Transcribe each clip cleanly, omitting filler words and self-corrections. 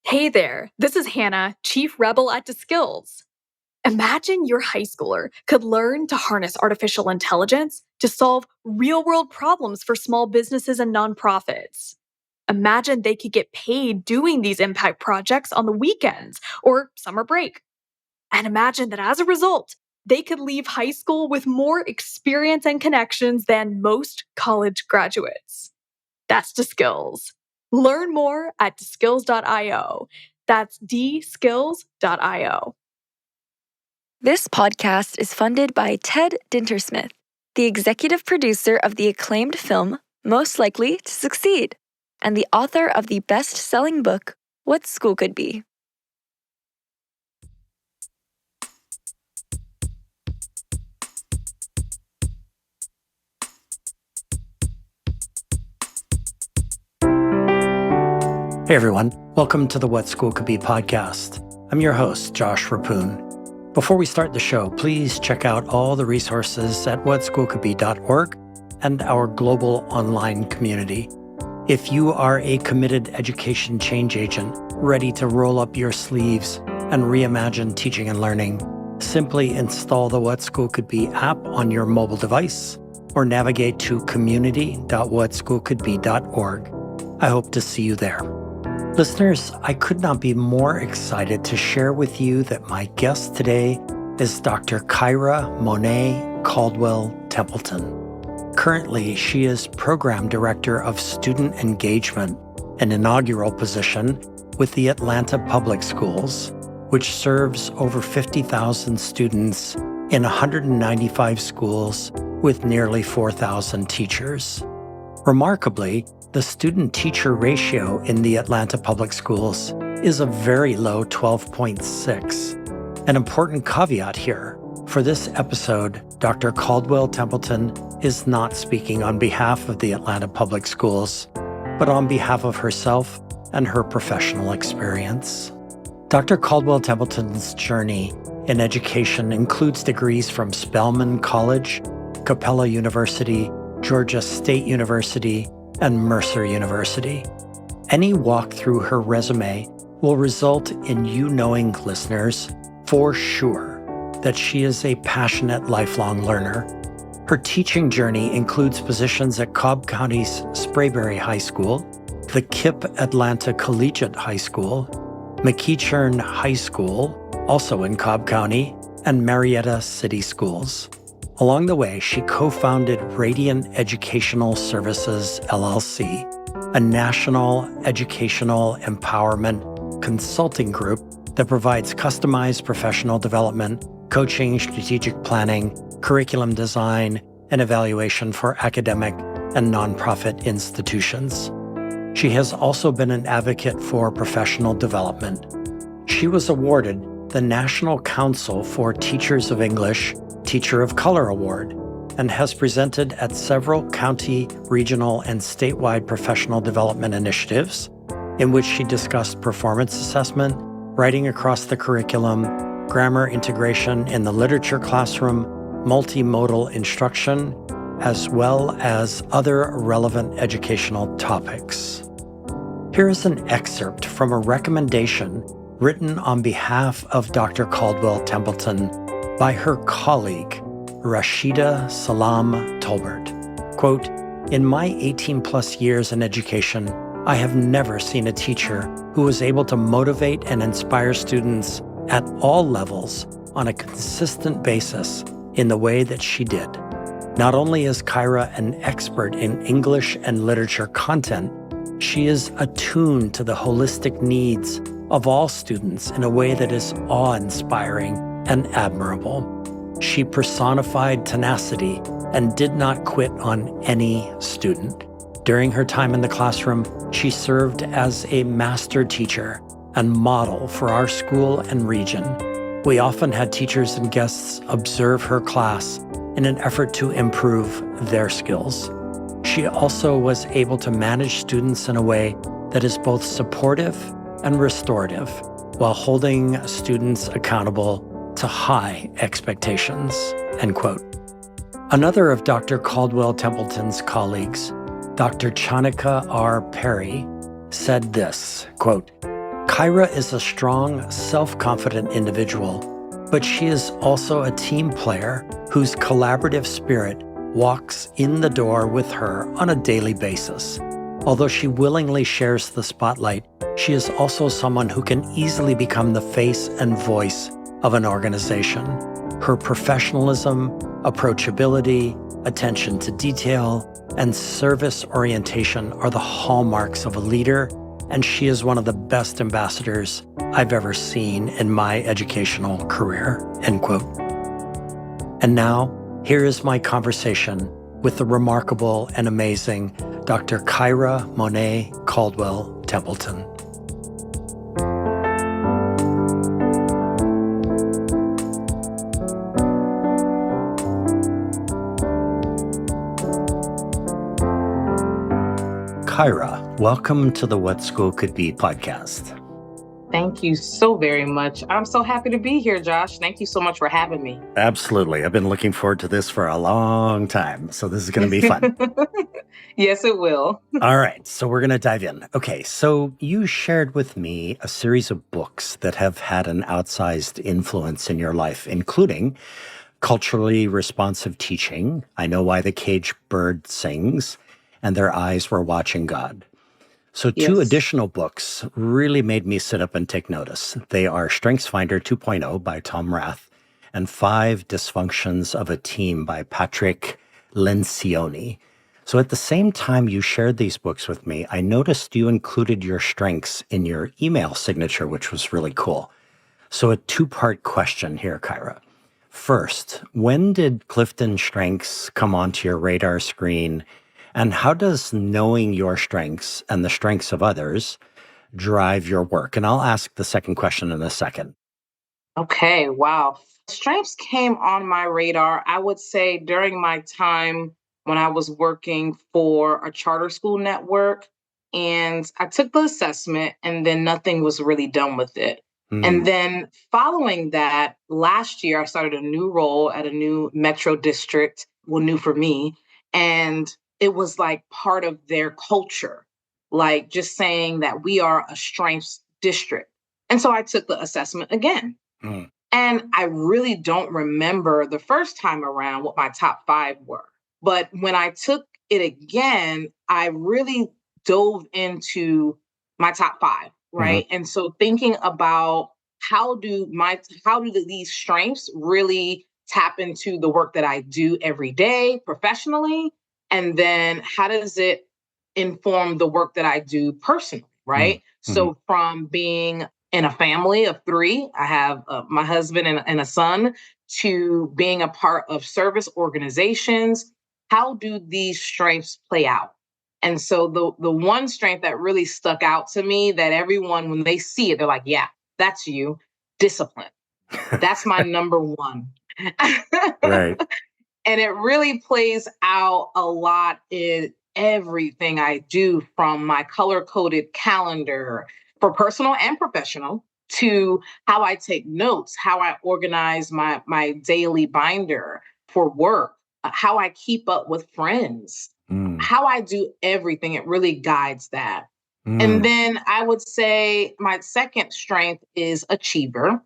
Hey there, this is Hannah, Chief Rebel at DeSkills. Imagine your high schooler could learn to harness artificial intelligence to solve real world problems for small businesses and nonprofits. Imagine they could get paid doing these impact projects on the weekends or summer break. And imagine that as a result, they could leave high school with more experience and connections than most college graduates. That's DeSkills. Learn more at deskills.io. That's dskills.io. This podcast is funded by Ted Dintersmith, the executive producer of the acclaimed film Most Likely to Succeed, and the author of the best-selling book What School Could Be. Hey everyone, welcome to the What School Could Be podcast. I'm your host, Josh Rapoon. Before we start the show, please check out all the resources at whatschoolcouldbe.org and our global online community. If you are a committed education change agent, ready to roll up your sleeves and reimagine teaching and learning, simply install the What School Could Be app on your mobile device or navigate to community.whatschoolcouldbe.org. I hope to see you there. Listeners, I could not be more excited to share with you that my guest today is Dr. Kyra Monèt Caldwell Templeton. Currently, she is Program Director of Student Engagement, an inaugural position with the Atlanta Public Schools, which serves over 50,000 students in 195 schools with nearly 4,000 teachers. Remarkably, the student-teacher ratio in the Atlanta Public Schools is a very low 12.6. An important caveat here. For this episode, Dr. Caldwell Templeton is not speaking on behalf of the Atlanta Public Schools, but on behalf of herself and her professional experience. Dr. Caldwell Templeton's journey in education includes degrees from Spelman College, Capella University, Georgia State University, and Mercer University. Any walk through her resume will result in you knowing, listeners, for sure, that she is a passionate lifelong learner. Her teaching journey includes positions at Cobb County's Sprayberry High School, the KIPP Atlanta Collegiate High School, McEachern High School, also in Cobb County, and Marietta City Schools. Along the way, she co-founded Radiant Educational Services, LLC, a national educational empowerment consulting group that provides customized professional development, coaching, strategic planning, curriculum design, and evaluation for academic and nonprofit institutions. She has also been an advocate for professional development. She was awarded the National Council for Teachers of English Teacher of Color Award, and has presented at several county, regional, and statewide professional development initiatives in which she discussed performance assessment, writing across the curriculum, grammar integration in the literature classroom, multimodal instruction, as well as other relevant educational topics. Here is an excerpt from a recommendation written on behalf of Dr. Caldwell Templeton by her colleague, Rashida Salam Tolbert. Quote, "In my 18 plus years in education, I have never seen a teacher who was able to motivate and inspire students at all levels on a consistent basis in the way that she did. Not only is Kyra an expert in English and literature content, she is attuned to the holistic needs of all students in a way that is awe-inspiring and admirable. She personified tenacity and did not quit on any student. During her time in the classroom, she served as a master teacher and model for our school and region. We often had teachers and guests observe her class in an effort to improve their skills. She also was able to manage students in a way that is both supportive and restorative, while holding students accountable to high expectations," end quote. Another of Dr. Caldwell Templeton's colleagues, Dr. Chanika R. Perry, said this, quote, Kyra is a strong, self-confident individual, but she is also a team player whose collaborative spirit walks in the door with her on a daily basis. Although she willingly shares the spotlight, she is also someone who can easily become the face and voice of an organization. Her professionalism, approachability, attention to detail, and service orientation are the hallmarks of a leader, and she is one of the best ambassadors I've ever seen in my educational career, end quote. And now, here is my conversation with the remarkable and amazing Dr. Kyra Monèt Caldwell Templeton. Kyra, welcome to the What School Could Be podcast. Thank you so very much. I'm so happy to be here, Josh. Thank you so much for having me. Absolutely. I've been looking forward to this for a long time, so this is going to be fun. Yes, it will. All right, so we're going to dive in. Okay, so you shared with me a series of books that have had an outsized influence in your life, including Culturally Responsive Teaching, I Know Why the Caged Bird Sings, and Their Eyes Were Watching God. So two Yes. additional books really made me sit up and take notice. They are StrengthsFinder 2.0 by Tom Rath and 5 Dysfunctions of a Team by Patrick Lencioni. So at the same time you shared these books with me, I noticed you included your strengths in your email signature, which was really cool. So a 2-part question here, Kyra. First, when did Clifton Strengths come onto your radar screen? And how does knowing your strengths and the strengths of others drive your work? And I'll ask the second question in a second. Okay, wow. Strengths came on my radar, I would say, during my time when I was working for a charter school network. And I took the assessment, and then nothing was really done with it. And then following that, last year, I started a new role at a new metro district, well, new for me. And it was like part of their culture, like just saying that we are a strengths district. And so I took the assessment again. Mm. And I really don't remember the first time around what my top 5 were. But when I took it again, I really dove into my top 5, right? And so thinking about how do these strengths really tap into the work that I do every day professionally? And then how does it inform the work that I do personally, right? So from being in a family of 3, I have my husband and a son, to being a part of service organizations. How do these strengths play out? And so the one strength that really stuck out to me, that everyone, when they see it, they're like, yeah, that's you, discipline. That's my number 1. Right. And it really plays out a lot in everything I do, from my color-coded calendar for personal and professional, to how I take notes, how I organize my daily binder for work, how I keep up with friends, how I do everything. It really guides that. And then I would say my second strength is achiever.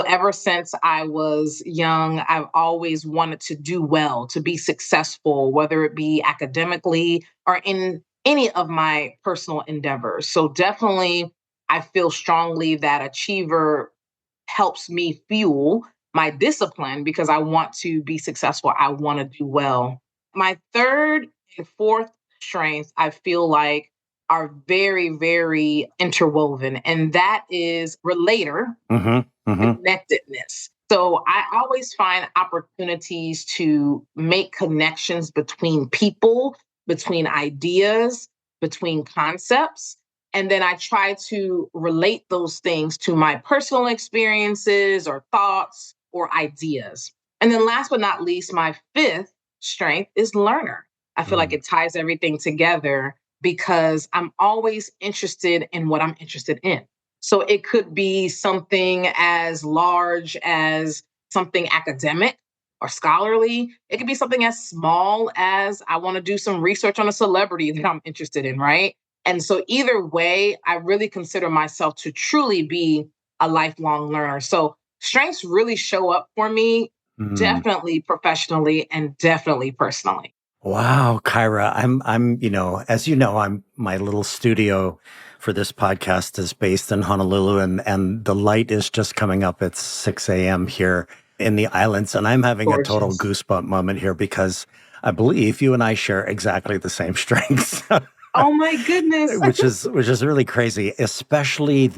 Ever since I was young, I've always wanted to do well, to be successful, whether it be academically or in any of my personal endeavors. So definitely, I feel strongly that achiever helps me fuel my discipline, because I want to be successful. I want to do well. My third and fourth strengths, I feel like, are very, very interwoven, and that is relator connectedness. So I always find opportunities to make connections between people, between ideas, between concepts. And then I try to relate those things to my personal experiences or thoughts or ideas. And then last but not least, my fifth strength is learner. I feel like it ties everything together, because I'm always interested in what I'm interested in. So it could be something as large as something academic or scholarly. It could be something as small as I want to do some research on a celebrity that I'm interested in, right? And so either way, I really consider myself to truly be a lifelong learner. So strengths really show up for me, Mm. definitely professionally and definitely personally. Wow, Kyra, as you know, my little studio for this podcast is based in Honolulu, and the light is just coming up at 6 a.m. here in the islands, and I'm having a total Gorgeous. goosebump moment here because I believe you and I share exactly the same strengths. Oh my goodness. which is really crazy, especially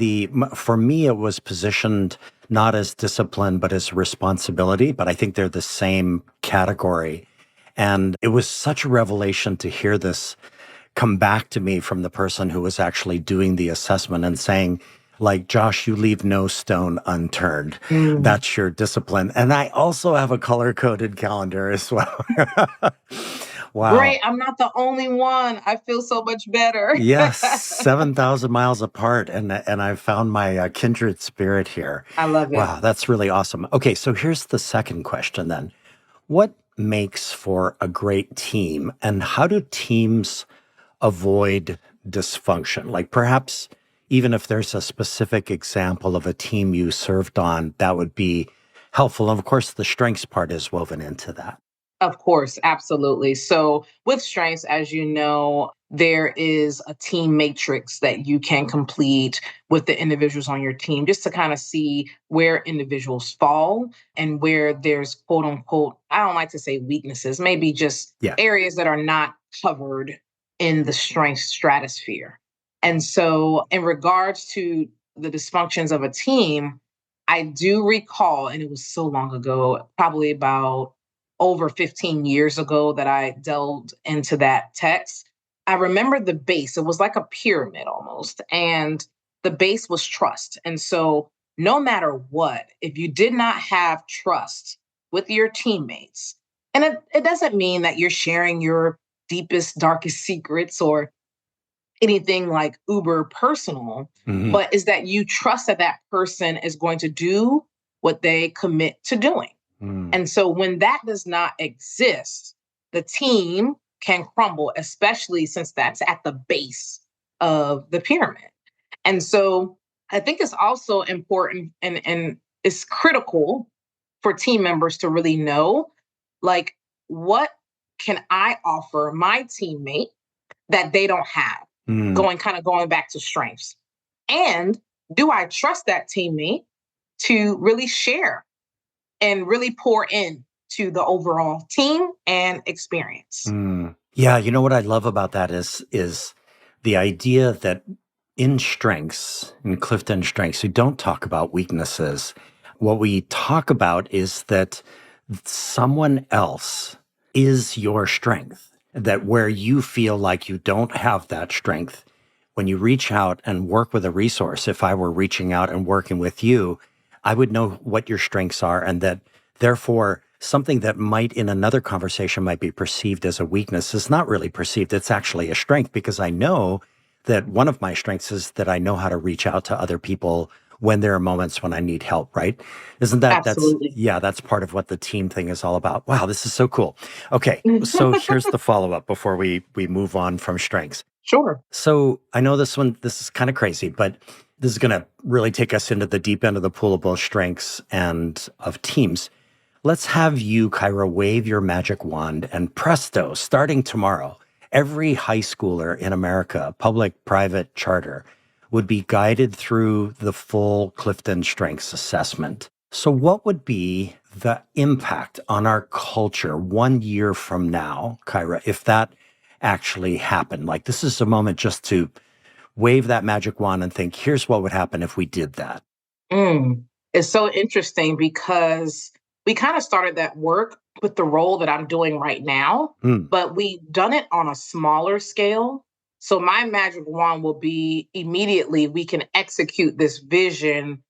for me it was positioned not as discipline but as responsibility, but I think they're the same category. And it was such a revelation to hear this come back to me from the person who was actually doing the assessment and saying, like, Josh, you leave no stone unturned. Mm. That's your discipline. And I also have a color coded calendar as well. Wow. Great. I'm not the only one. I feel so much better. Yes, 7,000 miles apart. And I've found my kindred spirit here. I love it. Wow, that's really awesome. Okay, so here's the second question then. What makes for a great team, and how do teams avoid dysfunction? Like perhaps even if there's a specific example of a team you served on, that would be helpful. And of course, the strengths part is woven into that. Of course, absolutely. So, with strengths, as you know, there is a team matrix that you can complete with the individuals on your team just to kind of see where individuals fall and where there's quote unquote, I don't like to say weaknesses, maybe just Yeah. areas that are not covered in the strength stratosphere. And so, in regards to the dysfunctions of a team, I do recall, and it was so long ago, probably about over 15 years ago that I delved into that text. I remember the base, it was like a pyramid almost, and the base was trust. And so, no matter what, if you did not have trust with your teammates, and it doesn't mean that you're sharing your deepest, darkest secrets or anything like uber personal, Hmm. but is that you trust that that person is going to do what they commit to doing. Mm. And so when that does not exist, the team can crumble, especially since that's at the base of the pyramid. And so I think it's also important and it's critical for team members to really know, like, what can I offer my teammate that they don't have? Mm. Going back to strengths. And do I trust that teammate to really share and really pour in to the overall team and experience? Mm. Yeah, you know what I love about that is the idea that in strengths, in Clifton strengths, we don't talk about weaknesses. What we talk about is that someone else is your strength. That where you feel like you don't have that strength, when you reach out and work with a resource, if I were reaching out and working with you, I would know what your strengths are, and that therefore something that might in another conversation might be perceived as a weakness is not really perceived. It's actually a strength because I know that one of my strengths is that I know how to reach out to other people when there are moments when I need help, right? Isn't Absolutely. that's part of what the team thing is all about. Wow, this is so cool. Okay, so here's the follow-up before we move on from strengths. Sure. So I know this is kind of crazy, but this is going to really take us into the deep end of the pool of both strengths and of teams. Let's have you, Kyra, wave your magic wand and presto, starting tomorrow, every high schooler in America, public, private, charter, would be guided through the full Clifton Strengths assessment. So what would be the impact on our culture 1 year from now, Kyra, if that actually happened? Like this is a moment just to wave that magic wand and think, here's what would happen if we did that. Mm. It's so interesting because we kind of started that work with the role that I'm doing right now, Hmm. but we've done it on a smaller scale. So my magic wand will be immediately we can execute this vision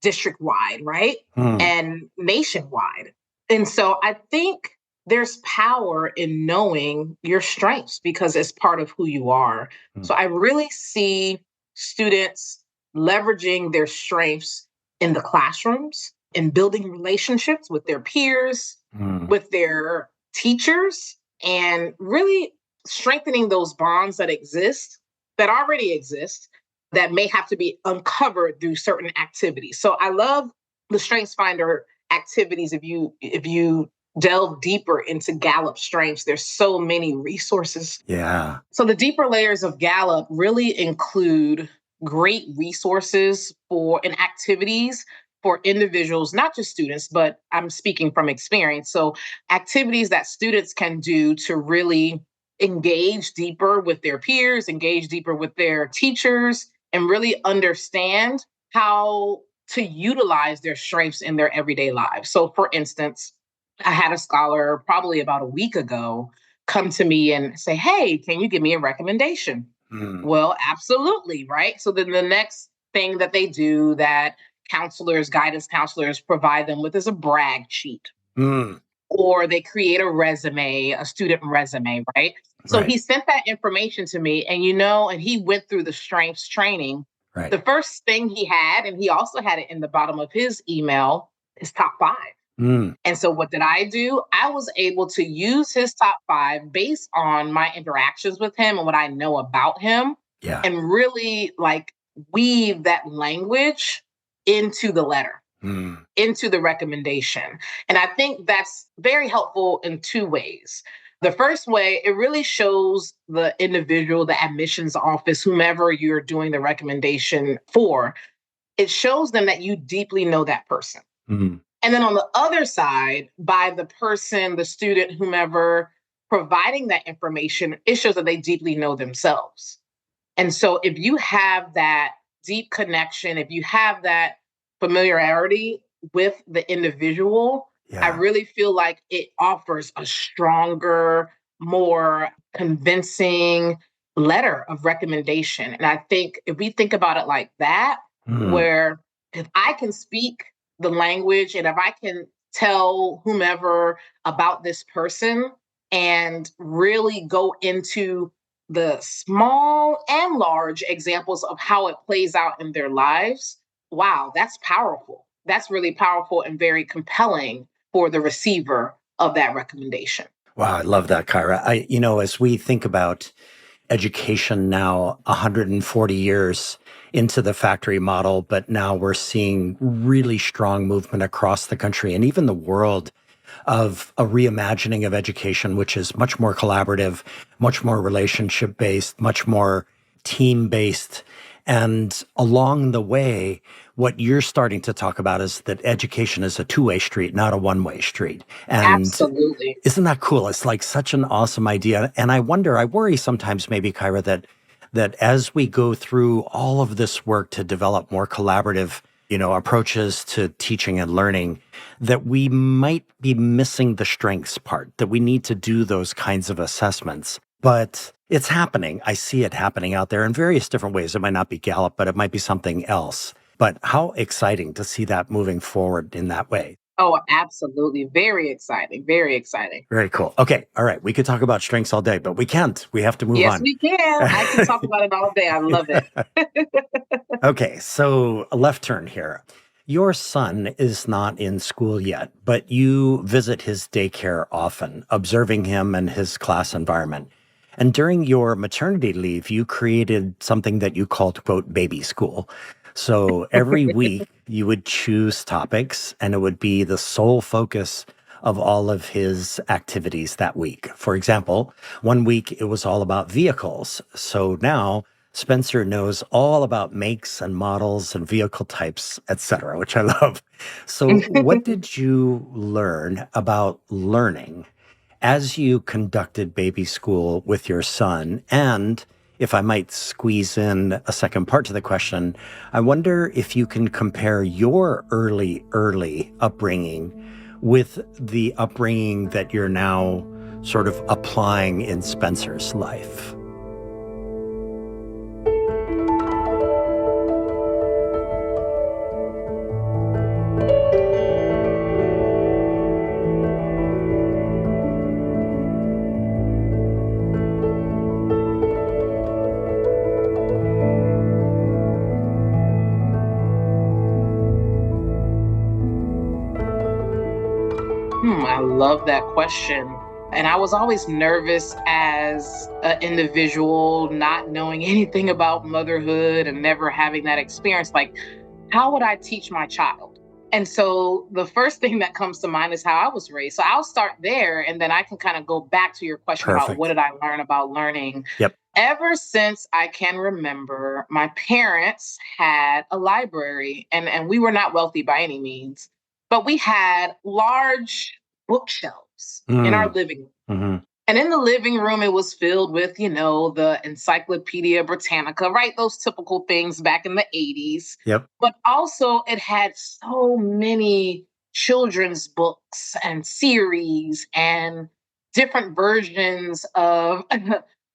district wide, right? Hmm. And nationwide. And so I think there's power in knowing your strengths because it's part of who you are. Hmm. So I really see students leveraging their strengths in the classrooms, in building relationships with their peers, Hmm. with their teachers, and really strengthening those bonds that exist that already exist that may have to be uncovered through certain activities. So I love the Strengths Finder activities. If you delve deeper into Gallup Strengths, there's so many resources. Yeah. So the deeper layers of Gallup really include great resources for and activities for individuals, not just students, but I'm speaking from experience. So activities that students can do to really engage deeper with their peers, engage deeper with their teachers, and really understand how to utilize their strengths in their everyday lives. So, for instance, I had a scholar probably about a week ago come to me and say, "Hey, can you give me a recommendation?" Mm. Well, absolutely, right? So then the next thing that they do that counselors, guidance counselors provide them with is a brag sheet, Mm. or they create a resume, a student resume, right? So Right. he sent that information to me, and he went through the strengths training. Right. The first thing he had, and he also had it in the bottom of his email, is top five. Mm. And so what did I do? I was able to use his top five based on my interactions with him and what I know about him, Yeah. and really like weave that language into the letter, Mm. into the recommendation. And I think that's very helpful in two ways. The first way, it really shows the individual, the admissions office, whomever you're doing the recommendation for, it shows them that you deeply know that person. Mm. And then on the other side, by the person, the student, whomever providing that information, it shows that they deeply know themselves. And so if you have that deep connection, if you have that familiarity with the individual, I Yeah. really feel like it offers a stronger, more convincing letter of recommendation. And I think if we think about it like that, Mm. where if I can speak the language and if I can tell whomever about this person and really go into the small and large examples of how it plays out in their lives, wow, that's powerful. That's really powerful and very compelling for the receiver of that recommendation. Wow, I love that, Kyra. As we think about education now, 140 years into the factory model, but now we're seeing really strong movement across the country and even the world of a reimagining of education, which is much more collaborative, much more relationship based, much more team based. And along the way, what you're starting to talk about is that education is a two-way street, not a one-way street. And Absolutely. isn't that cool? It's like such an awesome idea. And I worry sometimes maybe, Kyra, that as we go through all of this work to develop more collaborative, approaches to teaching and learning, that we might be missing the strengths part, that we need to do those kinds of assessments. But it's happening. I see it happening out there in various different ways. It might not be Gallup, but it might be something else. But how exciting to see that moving forward in that way. Oh, absolutely. Very exciting. Very exciting. Very cool. Okay. All right. We could talk about strengths all day, but we can't. We have to move Yes, on. we can. I can talk about it all day. I love it. Okay. So, a left turn here. Your son is not in school yet, but you visit his daycare often, observing him and his class environment. And during your maternity leave, you created something that you called, quote, baby school. So every week you would choose topics and it would be the sole focus of all of his activities that week. For example, one week it was all about vehicles. So now Spencer knows all about makes and models and vehicle types, etc., which I love. So what did you learn about learning as you conducted baby school with your son? And if I might squeeze in a second part to the question, I wonder if you can compare your early upbringing with the upbringing that you're now sort of applying in Spencer's life. I love that question. And I was always nervous as an individual, not knowing anything about motherhood and never having that experience. Like, how would I teach my child? And so the first thing that comes to mind is how I was raised. So I'll start there and then I can kind of go back to your question about what Perfect. did I learn about learning. Yep. Ever since I can remember, my parents had a library and we were not wealthy by any means, but we had large bookshelves in our Mm. living room. Hmm. And in the living room, it was filled with, the Encyclopedia Britannica, right? Those typical things back in the 80s. Yep. But also, it had so many children's books and series and different versions of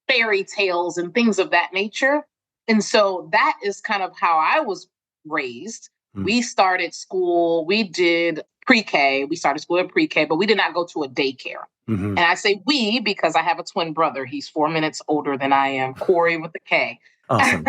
fairy tales and things of that nature. And so that is kind of how I was raised. Mm. We started school, we did pre K, we started school at pre K, but we did not go to a daycare. Hmm. And I say we because I have a twin brother. He's 4 minutes older than I am, Corey with a K. Awesome.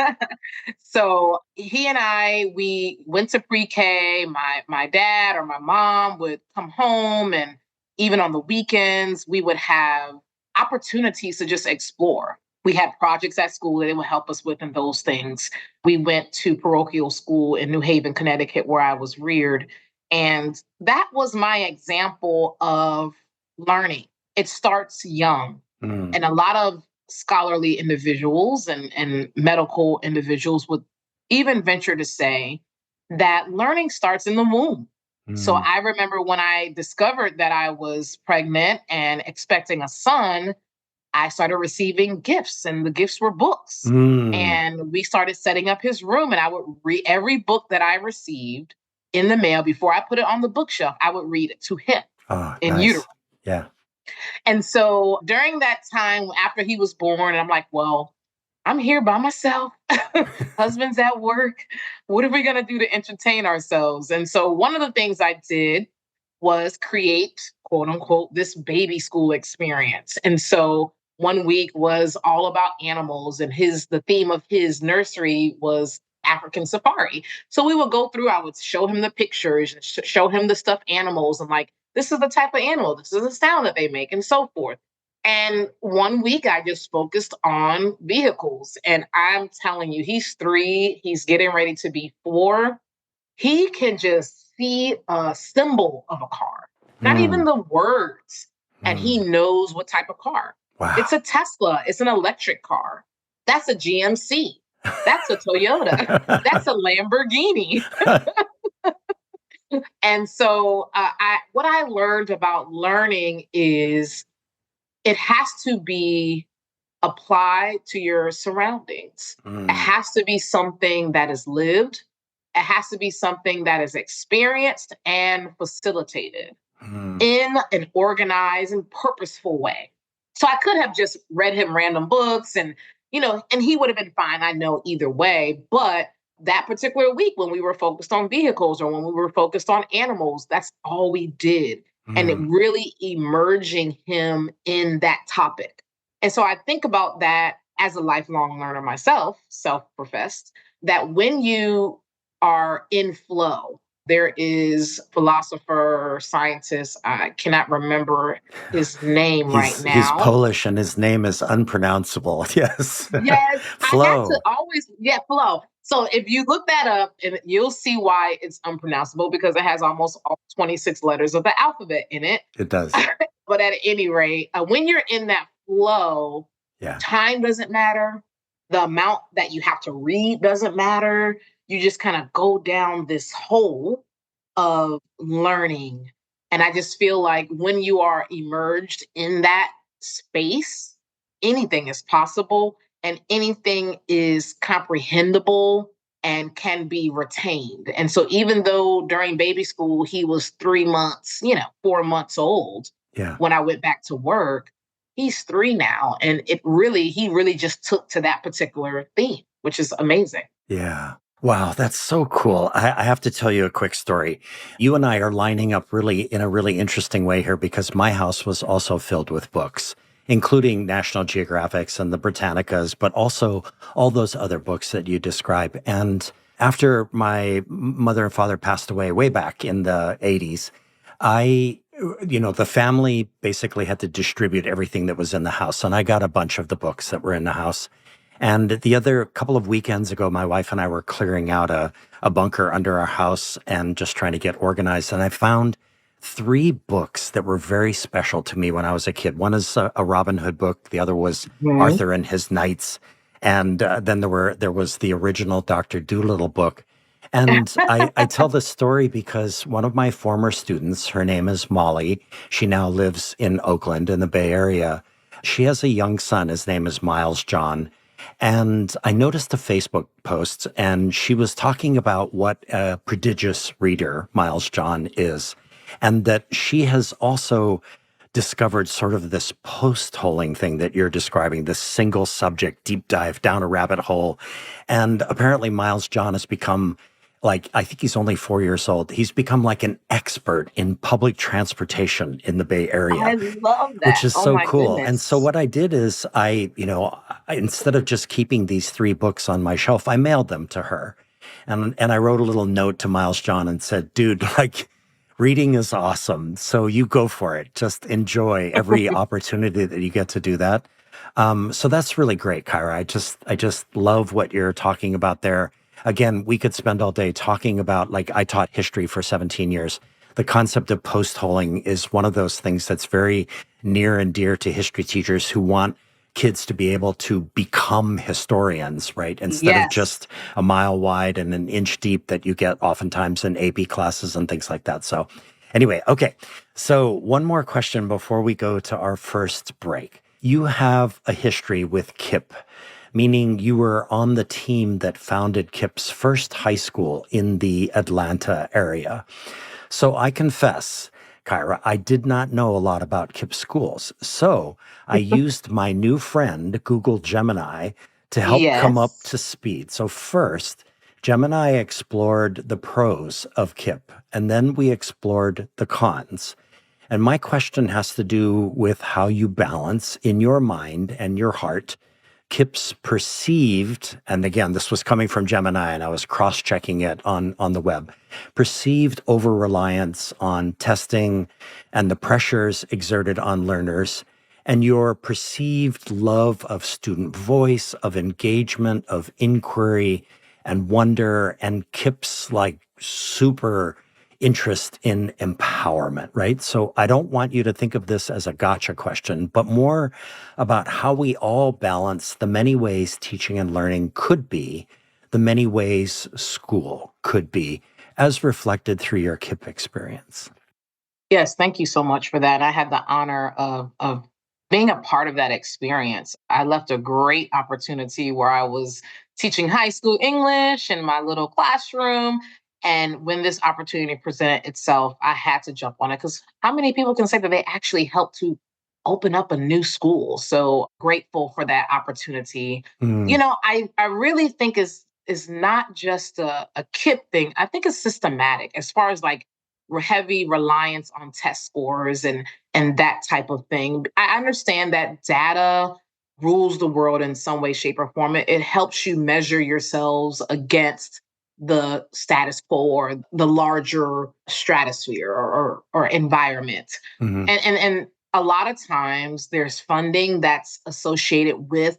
So he and we went to pre-K. My dad or my mom would come home, and even on the weekends, we would have opportunities to just explore. We had projects at school that they would help us with and those things. We went to parochial school in New Haven, Connecticut, where I was reared. And that was my example of learning. It starts young. Mm. And a lot of scholarly individuals and medical individuals would even venture to say that learning starts in the womb. So Mm. I remember when I discovered that I was pregnant and expecting a son, I started receiving gifts, and the gifts were books. Mm. And we started setting up his room, and I would read every book that I received in the mail before I put it on the bookshelf. I would read it to him Oh, in utero. nice. Yeah. And so during that time after he was born, I'm like, well, I'm here by myself. Husband's at work. What are we going to do to entertain ourselves? And so one of the things I did was create, quote unquote, this baby school experience. And so one week was all about animals, and the theme of his nursery was African safari. So we would go through, I would show him the pictures and show him the stuffed animals and like, this is the type of animal, this is the sound that they make, and so forth. And one week I just focused on vehicles. And I'm telling you, he's 3, he's getting ready to be 4. He can just see a symbol of a car, not even Mm. the words. And he Mm. knows what type of car. It's Wow. a Tesla, it's an electric car. That's a GMC. That's a Toyota. That's a Lamborghini. And so what I learned about learning is it has to be applied to your surroundings. It Mm. has to be something that is lived. It has to be something that is experienced and facilitated Mm. in an organized and purposeful way. So I could have just read him random books and he would have been fine, I know, either way. But that particular week when we were focused on vehicles or when we were focused on animals, that's all we did. And it Mm. really emerging him in that topic. And so I think about that as a lifelong learner myself, self professed, that when you are in flow, there is philosopher, scientist, I cannot remember his name right He's now. Polish and his name is unpronounceable. Yes. Yes, I had to Flo. always, yeah, flow. So if you look that up, and you'll see why it's unpronounceable because it has almost all 26 letters of the alphabet in it. It does. But at any rate, when you're in that flow, Yeah. time doesn't matter. The amount that you have to read doesn't matter. You just kind of go down this hole of learning. And I just feel like when you are emerged in that space, anything is possible and anything is comprehensible and can be retained. And so even though during baby school he was 3 months, 4 months old, Yeah. when I went back to work, he's 3 now. And he really just took to that particular theme, which is amazing. Yeah. Wow, that's so cool. I have to tell you a quick story. You and I are lining up really in a really interesting way here because my house was also filled with books, including National Geographics and the Britannicas, but also all those other books that you describe. And after my mother and father passed away way back in the 80s, I the family basically had to distribute everything that was in the house. And I got a bunch of the books that were in the house. And the other couple of weekends ago, my wife and I were clearing out a bunker under our house and just trying to get organized. And I found three books that were very special to me when I was a kid. One is a Robin Hood book. The other was Mhm. Arthur and His Knights. And then there was the original Dr. Dolittle book. And I tell this story because one of my former students, her name is Molly. She now lives in Oakland in the Bay Area. She has a young son. His name is Miles John. And I noticed a Facebook post, and she was talking about what a prodigious reader Miles John is, and that she has also discovered sort of this post-holing thing that you're describing, this single subject deep dive down a rabbit hole. And apparently Miles John has become like, I think he's only 4 years old. He's become like an expert in public transportation in the Bay I Area, love which that. is Oh so my cool. And so goodness. what I did is instead of just keeping these three books on my shelf, I mailed them to her. And I wrote a little note to Miles John and said, dude, like, reading is awesome. So you go for it. Just enjoy every opportunity that you get to do that. So that's really great, Kyra. I just love what you're talking about there. Again, we could spend all day talking about, like, I taught history for 17 years. The concept of post-holing is one of those things that's very near and dear to history teachers who want kids to be able to become historians, right? Instead of Yes. just a mile wide and an inch deep that you get oftentimes in AP classes and things like that. So anyway, okay. So one more question before we go to our first break. You have a history with KIPP, meaning you were on the team that founded KIPP's first high school in the Atlanta area. So I confess, Kyra, I did not know a lot about KIPP schools. So I used my new friend, Google Gemini, to help come up Yes. to speed. So first, Gemini explored the pros of KIPP, and then we explored the cons. And my question has to do with how you balance in your mind and your heart KIPP's perceived, and again, this was coming from Gemini and I was cross-checking it on the web, perceived over-reliance on testing and the pressures exerted on learners, and your perceived love of student voice, of engagement, of inquiry and wonder, and KIPP's like super interest in empowerment, right? So I don't want you to think of this as a gotcha question, but more about how we all balance the many ways teaching and learning could be, the many ways school could be, as reflected through your KIPP experience. Yes, thank you so much for that. I had the honor of being a part of that experience. I left a great opportunity where I was teaching high school English in my little classroom. And when this opportunity presented itself, I had to jump on it because how many people can say that they actually helped to open up a new school? So grateful for that opportunity. Mm, I really think is not just a kid thing. I think it's systematic as far as like heavy reliance on test scores and that type of thing. I understand that data rules the world in some way, shape, or form. It helps you measure yourselves against the status quo or the larger stratosphere or environment. mhm, And a lot of times there's funding that's associated with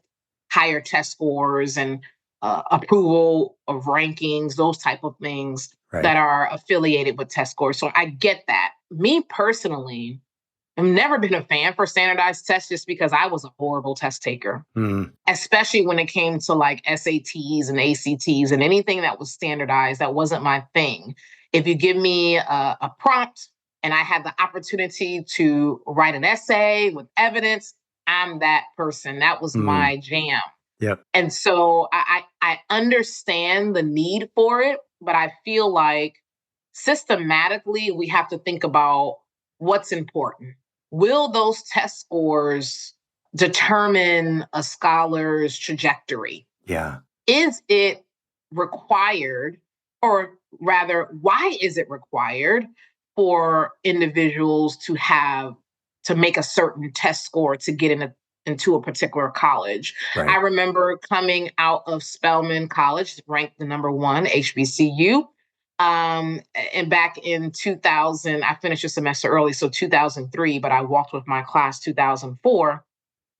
higher test scores and approval of rankings, those type of things right. that are affiliated with test scores. So I get that. Me personally, I've never been a fan for standardized tests just because I was a horrible test taker, Mm, especially when it came to like SATs and ACTs and anything that was standardized. That wasn't my thing. If you give me a prompt and I had the opportunity to write an essay with evidence, I'm that person. That was mm, my jam. yep. And so I understand the need for it, but I feel like systematically we have to think about what's important. Will those test scores determine a scholar's trajectory? Yeah. Is it required, or rather, why is it required for individuals to make a certain test score to get into a particular college? I Right. remember coming out of Spelman College, ranked the number one HBCU. And back in 2000, I finished a semester early, so 2003, but I walked with my class 2004.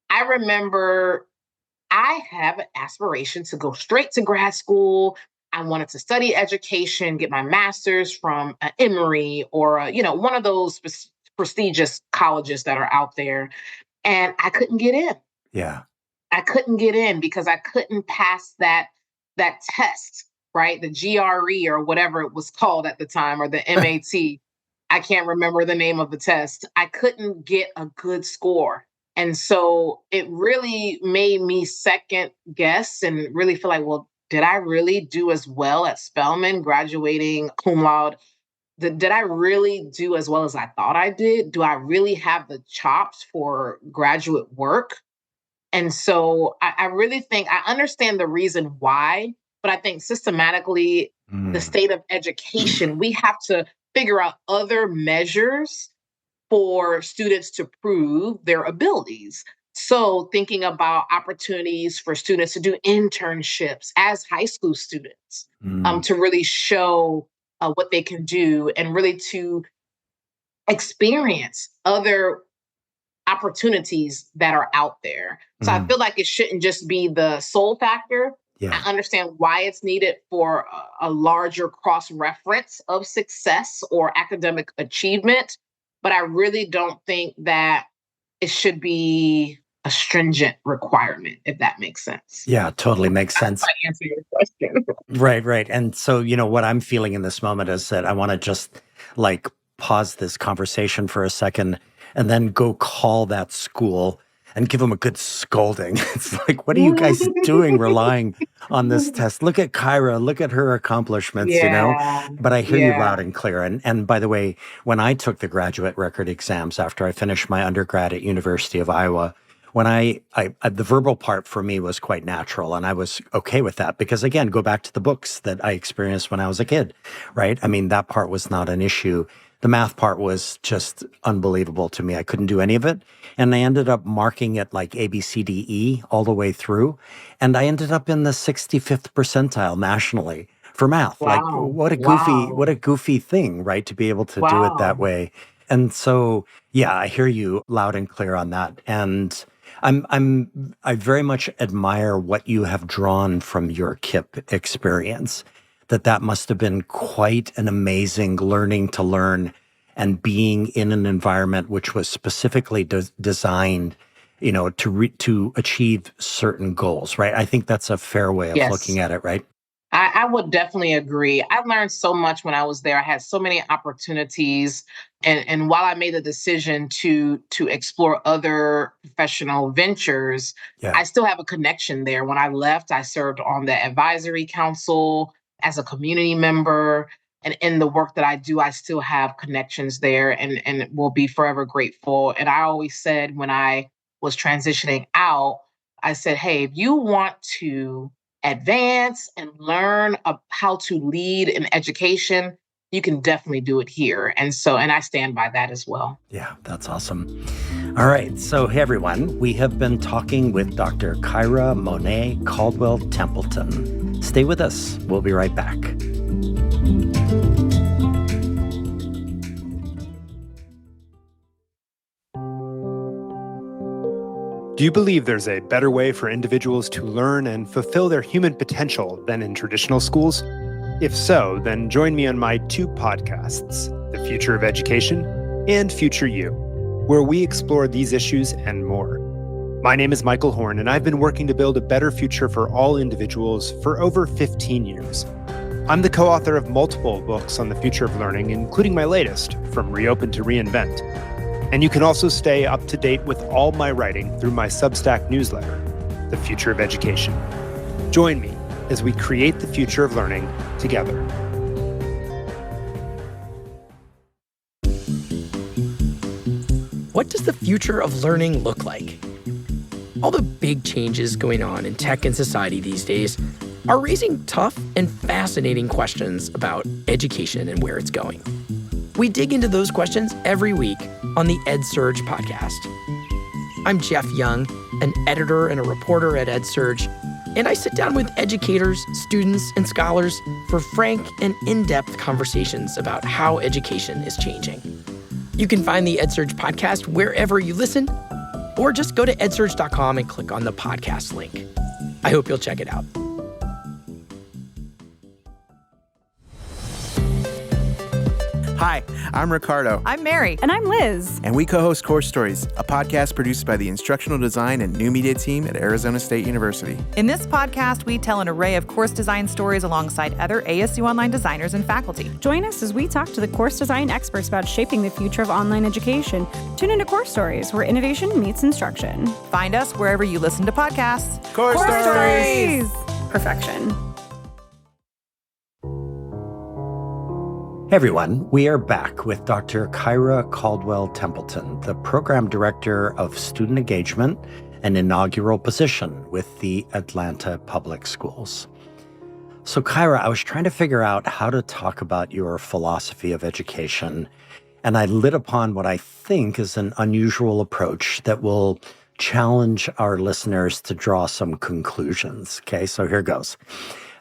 I remember I have an aspiration to go straight to grad school. I wanted to study education, get my master's from Emory or one of those prestigious colleges that are out there, and I couldn't get in. Yeah. I couldn't get in because I couldn't pass that test, right? The GRE or whatever it was called at the time, or the MAT. I can't remember the name of the test. I couldn't get a good score. And so it really made me second guess and really feel like, well, did I really do as well at Spelman, graduating cum laude? Did I really do as well as I thought I did? Do I really have the chops for graduate work? And so I really think I understand the reason why, but I think systematically, the Mm. state of education, we have to figure out other measures for students to prove their abilities. So, thinking about opportunities for students to do internships as high school students, Mm. to really show what they can do and really to experience other opportunities that are out there. So I Mm. feel like it shouldn't just be the sole factor. Yeah. I understand why it's needed for a larger cross reference of success or academic achievement, but I really don't think that it should be a stringent requirement, if that makes sense. Yeah, totally makes sense. I answer your question. Right, right. And so, what I'm feeling in this moment is that I want to just like pause this conversation for a second and then go call that school and give them a good scolding. It's like, what are you guys doing relying on this test? Look at Kyra, look at her accomplishments. Yeah, But I hear you yeah. loud and clear. And by the way, when I took the graduate record exams after I finished my undergrad at University of Iowa, when the verbal part for me was quite natural, and I was okay with that because, again, go back to the books that I experienced when I was a kid, right? I mean, that part was not an issue. The math part was just unbelievable to me. I couldn't do any of it. And I ended up marking it like A, B, C, D, E all the way through. And I ended up in the 65th percentile nationally for math. Like, Wow, what wow, a goofy thing, right? To be able to do it that wow. way. And so, yeah, I hear you loud and clear on that. And I very much admire what you have drawn from your KIP experience. That must have been quite an amazing learning to learn and being in an environment which was specifically designed, to achieve certain goals, right? I think that's a fair way of looking Yes. at it, right? I would definitely agree. I learned so much when I was there. I had so many opportunities, and while I made the decision to explore other professional ventures, Yeah. I still have a connection there. When I left, I served on the advisory council as a community member, and in the work that I do, I still have connections there, and will be forever grateful. And I always said when I was transitioning out, I said, "Hey, if you want to advance and learn how to lead in education, you can definitely do it here." And I stand by that as well. Yeah, that's awesome. All right. So, hey, everyone, we have been talking with Dr. Kyra Monèt Caldwell Templeton. Stay with us. We'll be right back. Do you believe there's a better way for individuals to learn and fulfill their human potential than in traditional schools? If so, then join me on my two podcasts, The Future of Education and Future You, where we explore these issues and more. My name is Michael Horn, and I've been working to build a better future for all individuals for over 15 years. I'm the co-author of multiple books on the future of learning, including my latest, From Reopen to Reinvent. And you can also stay up to date with all my writing through my Substack newsletter, The Future of Education. Join me as we create the future of learning together. What does the future of learning look like? All the big changes going on in tech and society these days are raising tough and fascinating questions about education and where it's going. We dig into those questions every week on the EdSurge podcast. I'm Jeff Young, an editor and a reporter at EdSurge, and I sit down with educators, students, and scholars for frank and in-depth conversations about how education is changing. You can find the EdSurge podcast wherever you listen, or just go to edsurge.com and click on the podcast link. I hope you'll check it out. Hi, I'm Ricardo. I'm Mary. And I'm Liz. And we co-host Course Stories, a podcast produced by the Instructional Design and New Media team at Arizona State University. In this podcast, we tell an array of course design stories alongside other ASU online designers and faculty. Join us as we talk to the course design experts about shaping the future of online education. Tune into Course Stories, where innovation meets instruction. Find us wherever you listen to podcasts. Course Stories! Perfection. Hey everyone, we are back with Dr. Kyra Caldwell Templeton, the Program Director of Student Engagement, an inaugural position with the Atlanta Public Schools. So Kyra, I was trying to figure out how to talk about your philosophy of education, and I lit upon what I think is an unusual approach that will challenge our listeners to draw some conclusions. Okay, so here goes.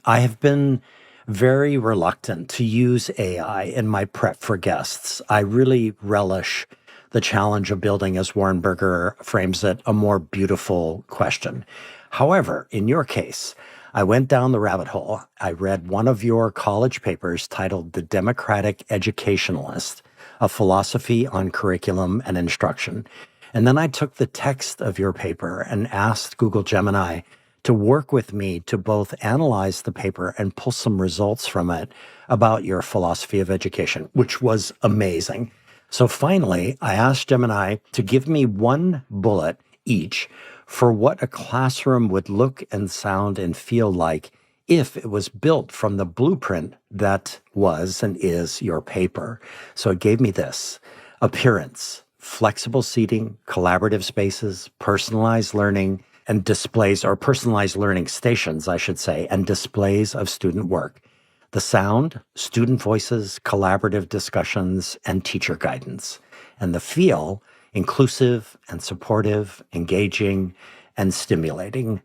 I have been very reluctant to use AI in my prep for guests. I really relish the challenge of building, as Warren Berger frames it, a more beautiful question. However, in your case, I went down the rabbit hole. I read one of your college papers titled The Democratic Educationalist, a Philosophy on Curriculum and Instruction. And then I took the text of your paper and asked Google Gemini to work with me to both analyze the paper and pull some results from it about your philosophy of education, which was amazing. So finally, I asked Gemini to give me one bullet each for what a classroom would look and sound and feel like if it was built from the blueprint that was and is your paper. So it gave me this: appearance, flexible seating, collaborative spaces, personalized learning, and displays, or personalized learning stations, I should say, and displays of student work. The sound, student voices, collaborative discussions, and teacher guidance. And the feel, inclusive and supportive, engaging and stimulating,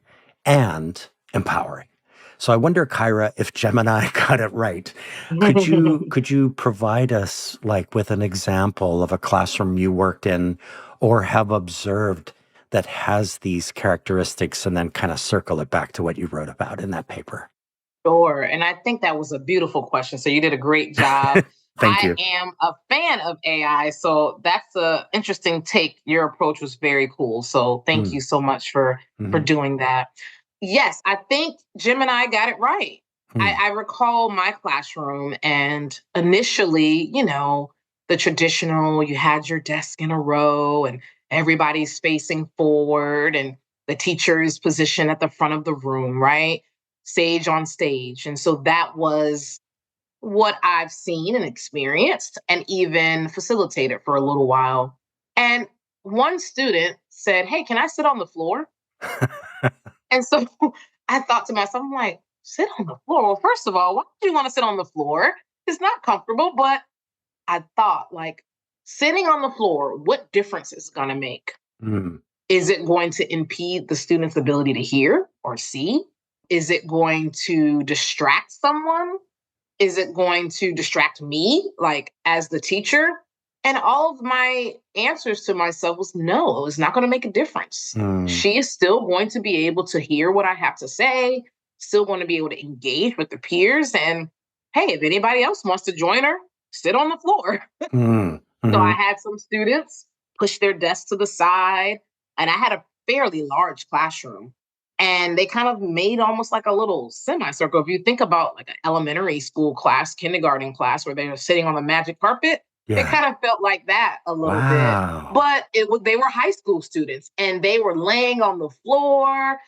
and empowering. So I wonder, Kyra, if Gemini got it right. Could you provide us with an example of a classroom you worked in or have observed that has these characteristics, and then kind of circle it back to what you wrote about in that paper? Sure. And I think that was a beautiful question. So you did a great job. Thank you. I am a fan of AI. So that's an interesting take. Your approach was very cool. So thank you so much for doing that. Yes, I think Gemini got it right. I recall my classroom, and initially, the traditional, you had your desk in a row and everybody's facing forward and the teacher is positioned at the front of the room, right? Sage on stage. And so that was what I've seen and experienced and even facilitated for a little while. And one student said, "Hey, can I sit on the floor?" And so I thought to myself, I'm like, sit on the floor? Well, first of all, why would you want to sit on the floor? It's not comfortable. But I thought, sitting on the floor, what difference is it going to make? Is it going to impede the student's ability to hear or see? Is it going to distract someone? Is it going to distract me, as the teacher? And all of my answers to myself was no, it's not going to make a difference. She is still going to be able to hear what I have to say, still going to be able to engage with the peers. And hey, if anybody else wants to join her, sit on the floor. So I had some students push their desks to the side, and I had a fairly large classroom. And they kind of made almost like a little semicircle. If you think about an elementary school class, kindergarten class, where they were sitting on the magic carpet, it kind of felt like that a little bit. But they were high school students, and they were laying on the floor,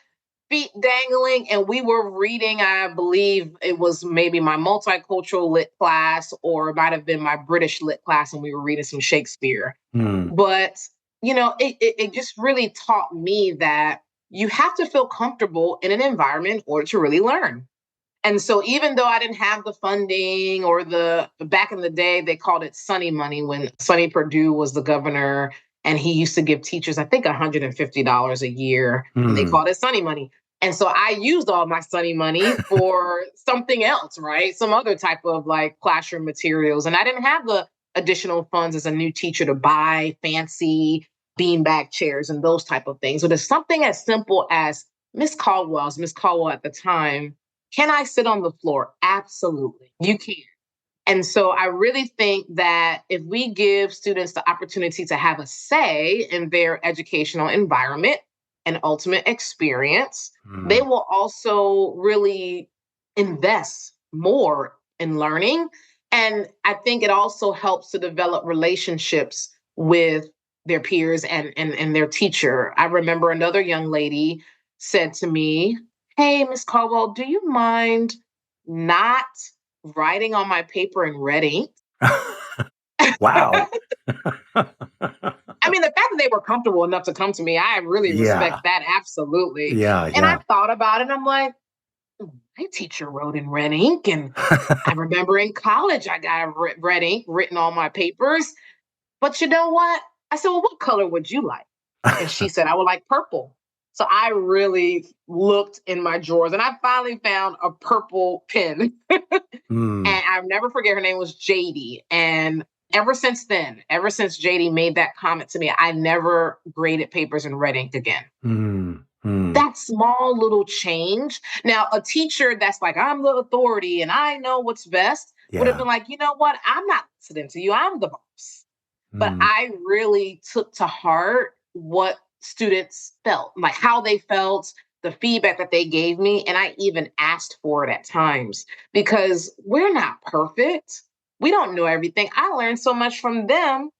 feet dangling, and we were reading, I believe it was maybe my multicultural lit class, or it might have been my British lit class, and we were reading some Shakespeare. But, it just really taught me that you have to feel comfortable in an environment in order to really learn. And so even though I didn't have the funding or back in the day, they called it Sunny Money when Sonny Perdue was the governor, and he used to give teachers, I think, $150 a year. And they called it Sunny Money. And so I used all my study money for something else, right? Some other type of like classroom materials. And I didn't have the additional funds as a new teacher to buy fancy beanbag chairs and those type of things. But it's something as simple as Miss Caldwell at the time, can I sit on the floor? Absolutely. You can. And so I really think that if we give students the opportunity to have a say in their educational environment and ultimate experience, they will also really invest more in learning. And I think it also helps to develop relationships with their peers and their teacher. I remember another young lady said to me, "Hey, Miss Caldwell, do you mind not writing on my paper in red ink?" Wow. I mean, the fact that they were comfortable enough to come to me, I really Yeah. respect that. Absolutely. Yeah. And I Yeah. thought about it. I'm like, my teacher wrote in red ink. And I remember in college, I got red ink written on my papers. But you know what? I said, well, what color would you like? And she said, I would like purple. So I really looked in my drawers and I finally found a purple pen. Mm, And I'll never forget, her name was JD. And ever since then, ever since JD made that comment to me, I never graded papers in red ink again. mm, mm. That small little change. Now, a teacher that's like, I'm the authority and I know what's best would have Yeah. been like, you know what? I'm not listening to you. I'm the boss. But Mm, I really took to heart what students felt, like how they felt, the feedback that they gave me. And I even asked for it at times because we're not perfect. We don't know everything. I learned so much from them.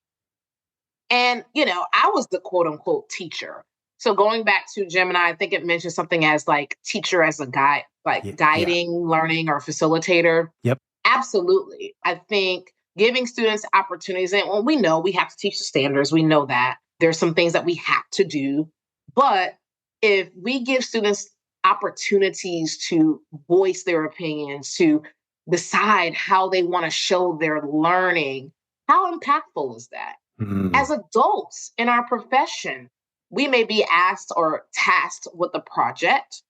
And, I was the quote unquote teacher. So going back to Gemini, I think it mentioned something as like teacher as a guide, like yeah. guiding, learning, or facilitator. Yep. Absolutely. I think giving students opportunities, and well, we know we have to teach the standards. We know that there's some things that we have to do. But if we give students opportunities to voice their opinions, to decide how they want to show their learning, how impactful is that? Mm, As adults in our profession, we may be asked or tasked with a project,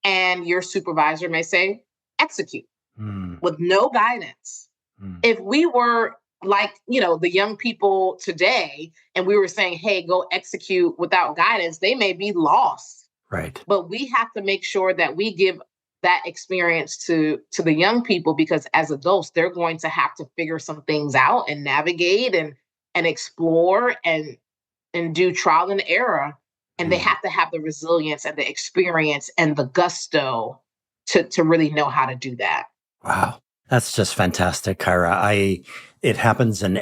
and your supervisor may say, execute mm, with no guidance. mm. If we were like, the young people today, and we were saying, hey, go execute without guidance, they may be lost. Right. But we have to make sure that we give that experience to the young people, because as adults, they're going to have to figure some things out and navigate and explore and do trial and error. And they Mm. have to have the resilience and the experience and the gusto to really know how to do that. Wow. That's just fantastic, Kyra. It happens in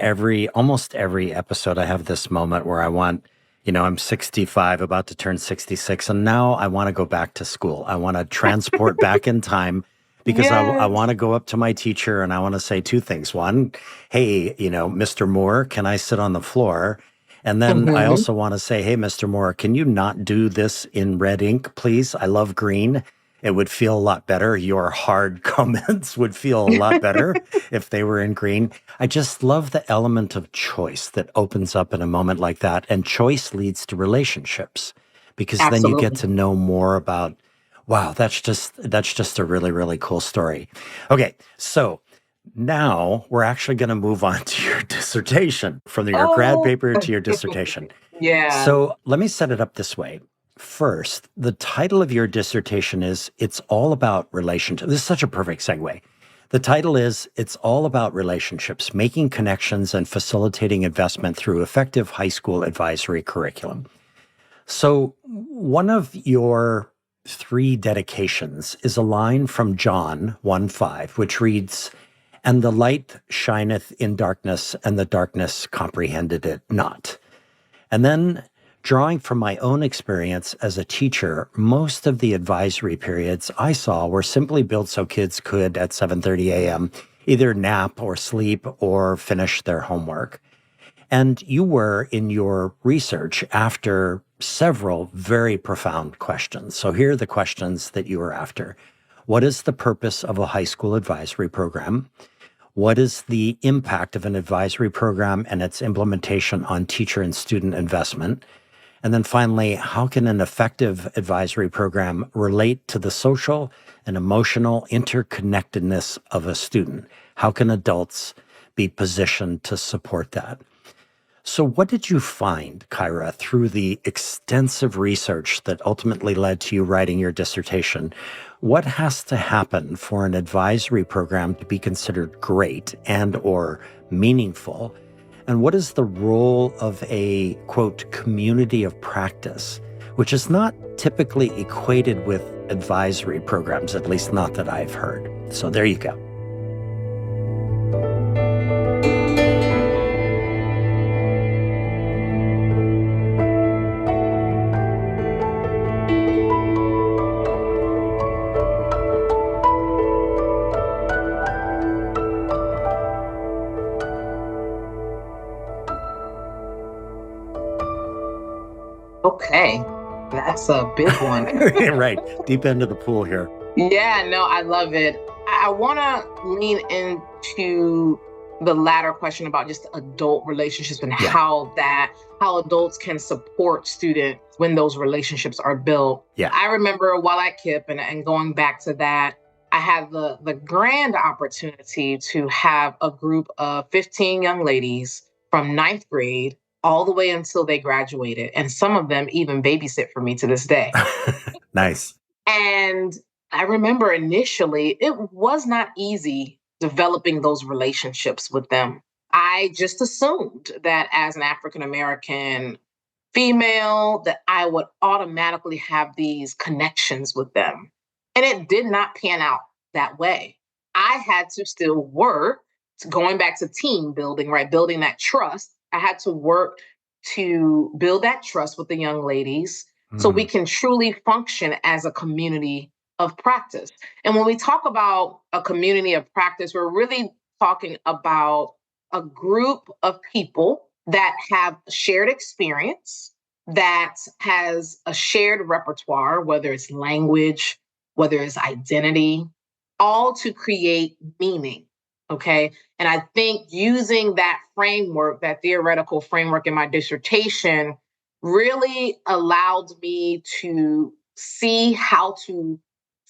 almost every episode. I have this moment where I'm 65, about to turn 66, and now I want to go back to school. I want to transport back in time because I Yes. want to go up to my teacher and I want to say two things. One, hey, Mr. Moore, can I sit on the floor? And then I Mhm. also want to say, hey, Mr. Moore, can you not do this in red ink, please? I love green. It would feel a lot better. Your hard comments would feel a lot better if they were in green. I just love the element of choice that opens up in a moment like that. And choice leads to relationships because then you get Absolutely. to know more about, wow, that's just a really, really cool story. Okay, so now we're actually going to move on to your dissertation, from your grad Oh, paper to your dissertation. yeah. So let me set it up this way. First, the title of your dissertation is It's All About Relationships. This is such a perfect segue. The title is It's All About Relationships, Making Connections and Facilitating Investment Through Effective High School Advisory Curriculum. So one of your 3 dedications is a line from John 1:5, which reads, "And the light shineth in darkness, and the darkness comprehended it not." And then, drawing from my own experience as a teacher, most of the advisory periods I saw were simply built so kids could, at 7:30 a.m., either nap or sleep or finish their homework. And you were, in your research, after several very profound questions. So here are the questions that you were after. What is the purpose of a high school advisory program? What is the impact of an advisory program and its implementation on teacher and student investment? And then finally, how can an effective advisory program relate to the social and emotional interconnectedness of a student? How can adults be positioned to support that? So what did you find, Kyra, through the extensive research that ultimately led to you writing your dissertation? What has to happen for an advisory program to be considered great and or meaningful? And what is the role of a, quote, community of practice, which is not typically equated with advisory programs, at least not that I've heard. So there you go. Okay, that's a big one. Right. Deep end of the pool here. Yeah, no, I love it. I want to lean into the latter question about just adult relationships and how adults can support students when those relationships are built. Yeah. I remember while at KIPP and going back to that, I had the grand opportunity to have a group of 15 young ladies from ninth grade all the way until they graduated. And some of them even babysit for me to this day. Nice. And I remember initially it was not easy developing those relationships with them. I just assumed that as an African American female that I would automatically have these connections with them. And it did not pan out that way. I had to still work, going back to team building, right? Building that trust. I had to work to build that trust with the young ladies so we can truly function as a community of practice. And when we talk about a community of practice, we're really talking about a group of people that have shared experience, that has a shared repertoire, whether it's language, whether it's identity, all to create meaning. Okay. And I think using that framework, that theoretical framework in my dissertation, really allowed me to see how to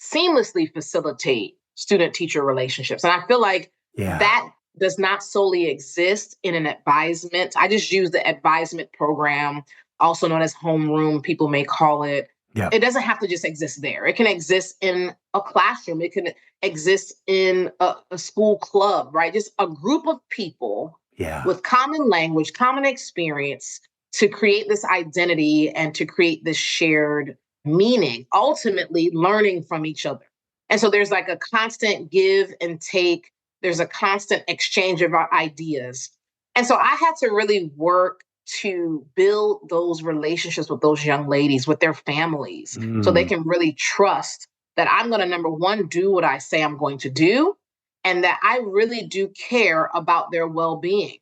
seamlessly facilitate student teacher relationships. And I feel like that does not solely exist in an advisement. I just use the advisement program, also known as homeroom, people may call it. Yeah. It doesn't have to just exist there. It can exist in a classroom. It can exist in a school club, right? Just a group of people with common language, common experience to create this identity and to create this shared meaning, ultimately learning from each other. And so there's like a constant give and take. There's a constant exchange of our ideas. And so I had to really work to build those relationships with those young ladies, with their families, so they can really trust that I'm going to, number one, do what I say I'm going to do, and that I really do care about their well-being,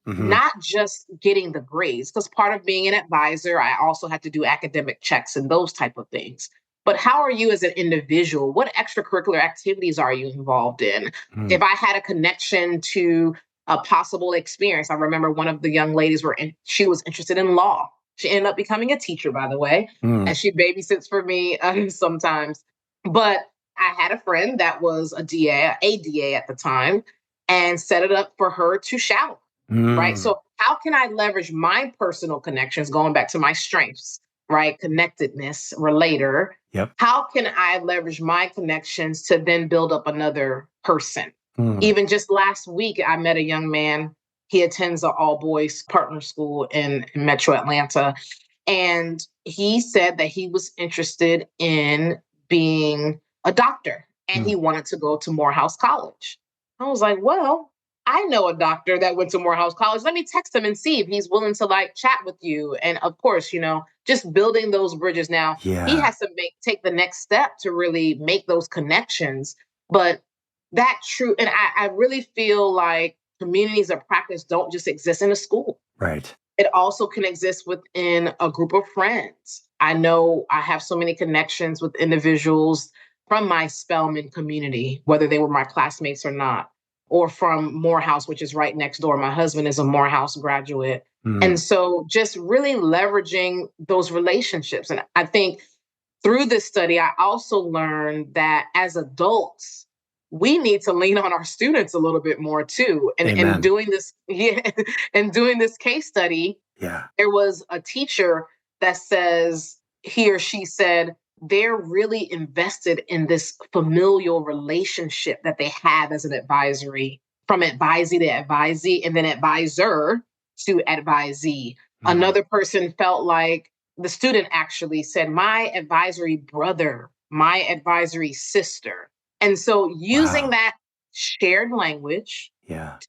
not just getting the grades. Because part of being an advisor, I also had to do academic checks and those type of things. But how are you as an individual? What extracurricular activities are you involved in? If I had a connection to a possible experience, I remember one of the young ladies she was interested in law. She ended up becoming a teacher, by the way, and she babysits for me sometimes. But I had a friend that was a DA at the time, and set it up for her to shadow, right? So how can I leverage my personal connections, going back to my strengths, right? Connectedness, relator. Yep. How can I leverage my connections to then build up another person? Even just last week, I met a young man. He attends an all-boys partner school in Metro Atlanta. And he said that he was interested in being a doctor and he wanted to go to Morehouse College. I was like, well, I know a doctor that went to Morehouse College. Let me text him and see if he's willing to like chat with you. And of course, just building those bridges. Now he has to take the next step to really make those connections. But and I really feel like communities of practice don't just exist in a school. Right. It also can exist within a group of friends. I know I have so many connections with individuals from my Spelman community, whether they were my classmates or not, or from Morehouse, which is right next door. My husband is a Morehouse graduate. And so just really leveraging those relationships. And I think through this study, I also learned that as adults, we need to lean on our students a little bit more too. And doing this, and doing this case study, there was a teacher that says, he or she said, they're really invested in this familial relationship that they have as an advisory, from advisee to advisee, and then advisor to advisee. Another person felt like, the student actually said, my advisory brother, my advisory sister. And so using that shared language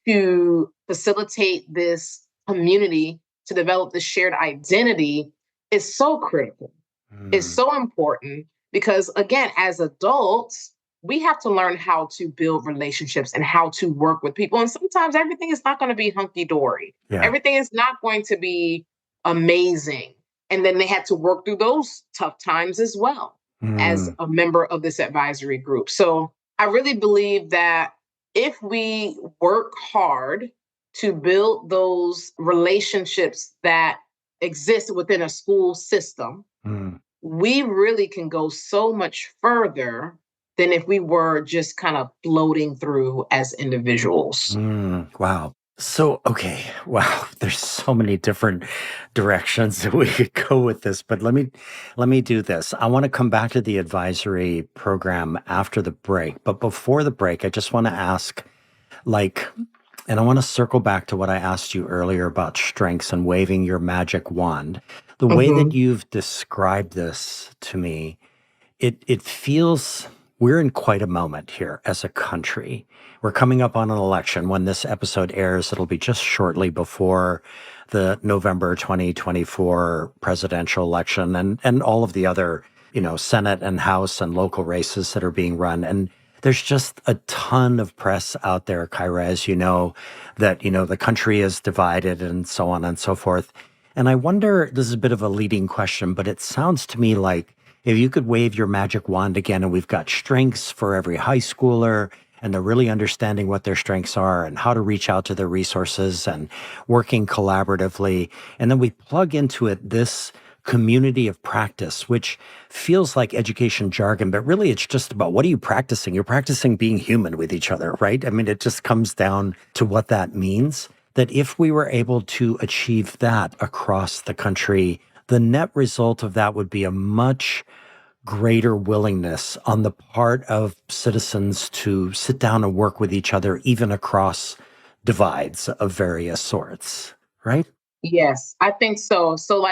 to facilitate this community, to develop this shared identity is so critical. It's so important because, again, as adults, we have to learn how to build relationships and how to work with people. And sometimes everything is not going to be hunky-dory. Everything is not going to be amazing. And then they had to work through those tough times as well as a member of this advisory group. So I really believe that if we work hard to build those relationships that exist within a school system, we really can go so much further than if we were just kind of floating through as individuals. Wow. So, okay. Wow. There's so many different directions that we could go with this, but let me do this. I want to come back to the advisory program after the break. But before the break, I just want to ask, and I want to circle back to what I asked you earlier about strengths and waving your magic wand. The way that you've described this to me, it feels we're in quite a moment here as a country. We're coming up on an election. When this episode airs, it'll be just shortly before the November 2024 presidential election and all of the other, Senate and House and local races that are being run. And there's just a ton of press out there, Kyra, as you know, that, the country is divided and so on and so forth. And I wonder, this is a bit of a leading question, but it sounds to me like if you could wave your magic wand again, and we've got strengths for every high schooler, and they're really understanding what their strengths are and how to reach out to their resources and working collaboratively. And then we plug into it this community of practice, which feels like education jargon, but really it's just about what are you practicing? You're practicing being human with each other, right? I mean, it just comes down to what that means. That if we were able to achieve that across the country, the net result of that would be a much greater willingness on the part of citizens to sit down and work with each other, even across divides of various sorts, right? Yes, I think so. So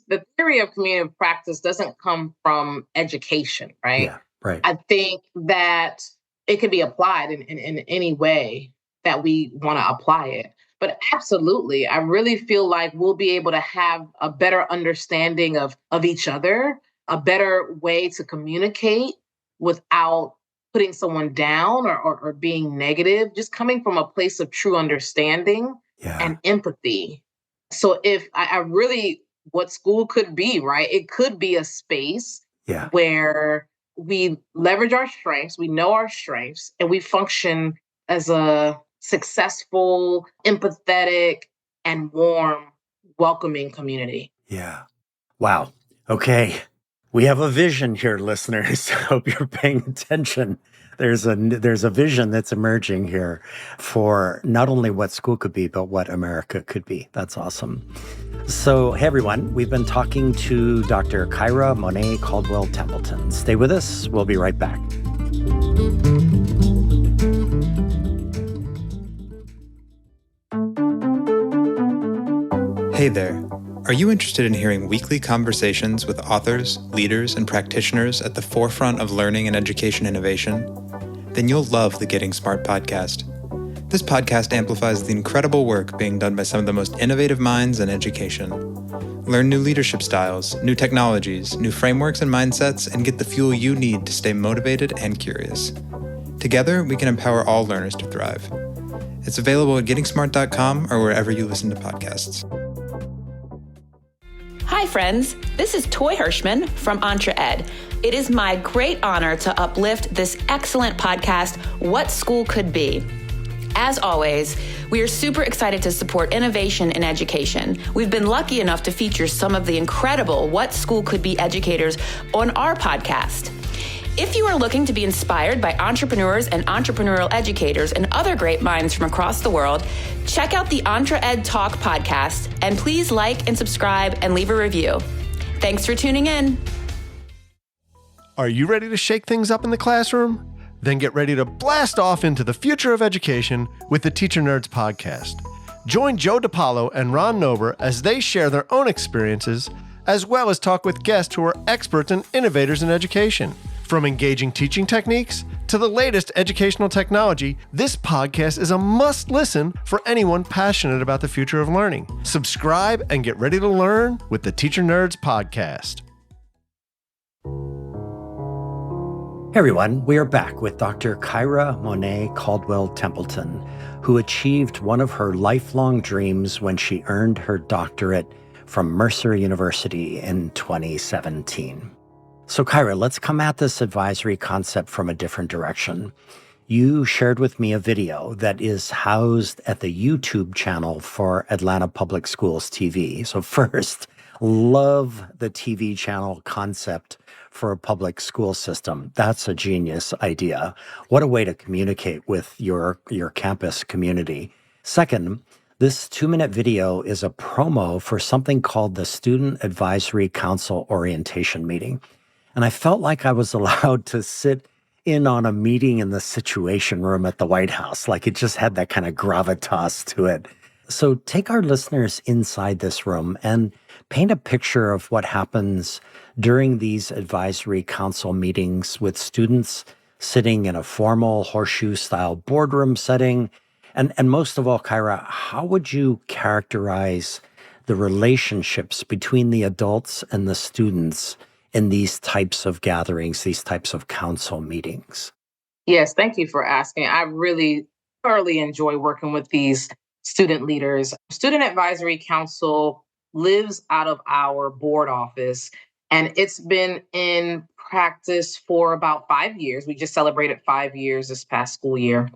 the theory of community of practice doesn't come from education, right? Yeah, right. I think that it can be applied in any way that we want to apply it. But absolutely, I really feel like we'll be able to have a better understanding of each other, a better way to communicate without putting someone down or being negative, just coming from a place of true understanding and empathy. So if I really, what school could be, right? It could be a space where we leverage our strengths, we know our strengths, and we function as a successful, empathetic, and warm, welcoming community. Yeah. Wow. Okay. We have a vision here, listeners. I hope you're paying attention. There's a vision that's emerging here for not only what school could be, but what America could be. That's awesome. So, hey, everyone. We've been talking to Dr. Kyra Monèt Caldwell Templeton. Stay with us. We'll be right back. Hey there. Are you interested in hearing weekly conversations with authors, leaders, and practitioners at the forefront of learning and education innovation? Then you'll love the Getting Smart podcast. This podcast amplifies the incredible work being done by some of the most innovative minds in education. Learn new leadership styles, new technologies, new frameworks and mindsets, and get the fuel you need to stay motivated and curious. Together, we can empower all learners to thrive. It's available at gettingsmart.com or wherever you listen to podcasts. Hi, friends. This is Toy Hirschman from EntreEd. It is my great honor to uplift this excellent podcast, What School Could Be. As always, we are super excited to support innovation in education. We've been lucky enough to feature some of the incredible What School Could Be educators on our podcast. If you are looking to be inspired by entrepreneurs and entrepreneurial educators and other great minds from across the world, check out the EntreEd Talk podcast, and please like and subscribe and leave a review. Thanks for tuning in. Are you ready to shake things up in the classroom? Then get ready to blast off into the future of education with the Teacher Nerds podcast. Join Joe DiPaolo and Ron Nober as they share their own experiences, as well as talk with guests who are experts and innovators in education. From engaging teaching techniques to the latest educational technology, this podcast is a must-listen for anyone passionate about the future of learning. Subscribe and get ready to learn with the Teacher Nerds podcast. Hey everyone, we are back with Dr. Kyra Monèt Caldwell Templeton, who achieved one of her lifelong dreams when she earned her doctorate from Mercer University in 2017. So Kyra, let's come at this advisory concept from a different direction. You shared with me a video that is housed at the YouTube channel for Atlanta Public Schools TV. So first, love the TV channel concept for a public school system. That's a genius idea. What a way to communicate with your campus community. Second, this 2-minute video is a promo for something called the Student Advisory Council Orientation Meeting. And I felt like I was allowed to sit in on a meeting in the Situation Room at the White House. Like it just had that kind of gravitas to it. So take our listeners inside this room and paint a picture of what happens during these advisory council meetings with students sitting in a formal horseshoe-style boardroom setting. And most of all, Kyra, how would you characterize the relationships between the adults and the students in these types of gatherings, these types of council meetings? Yes, thank you for asking. I really thoroughly enjoy working with these student leaders. Student Advisory Council lives out of our board office, and it's been in practice for about 5 years. We just celebrated 5 years this past school year,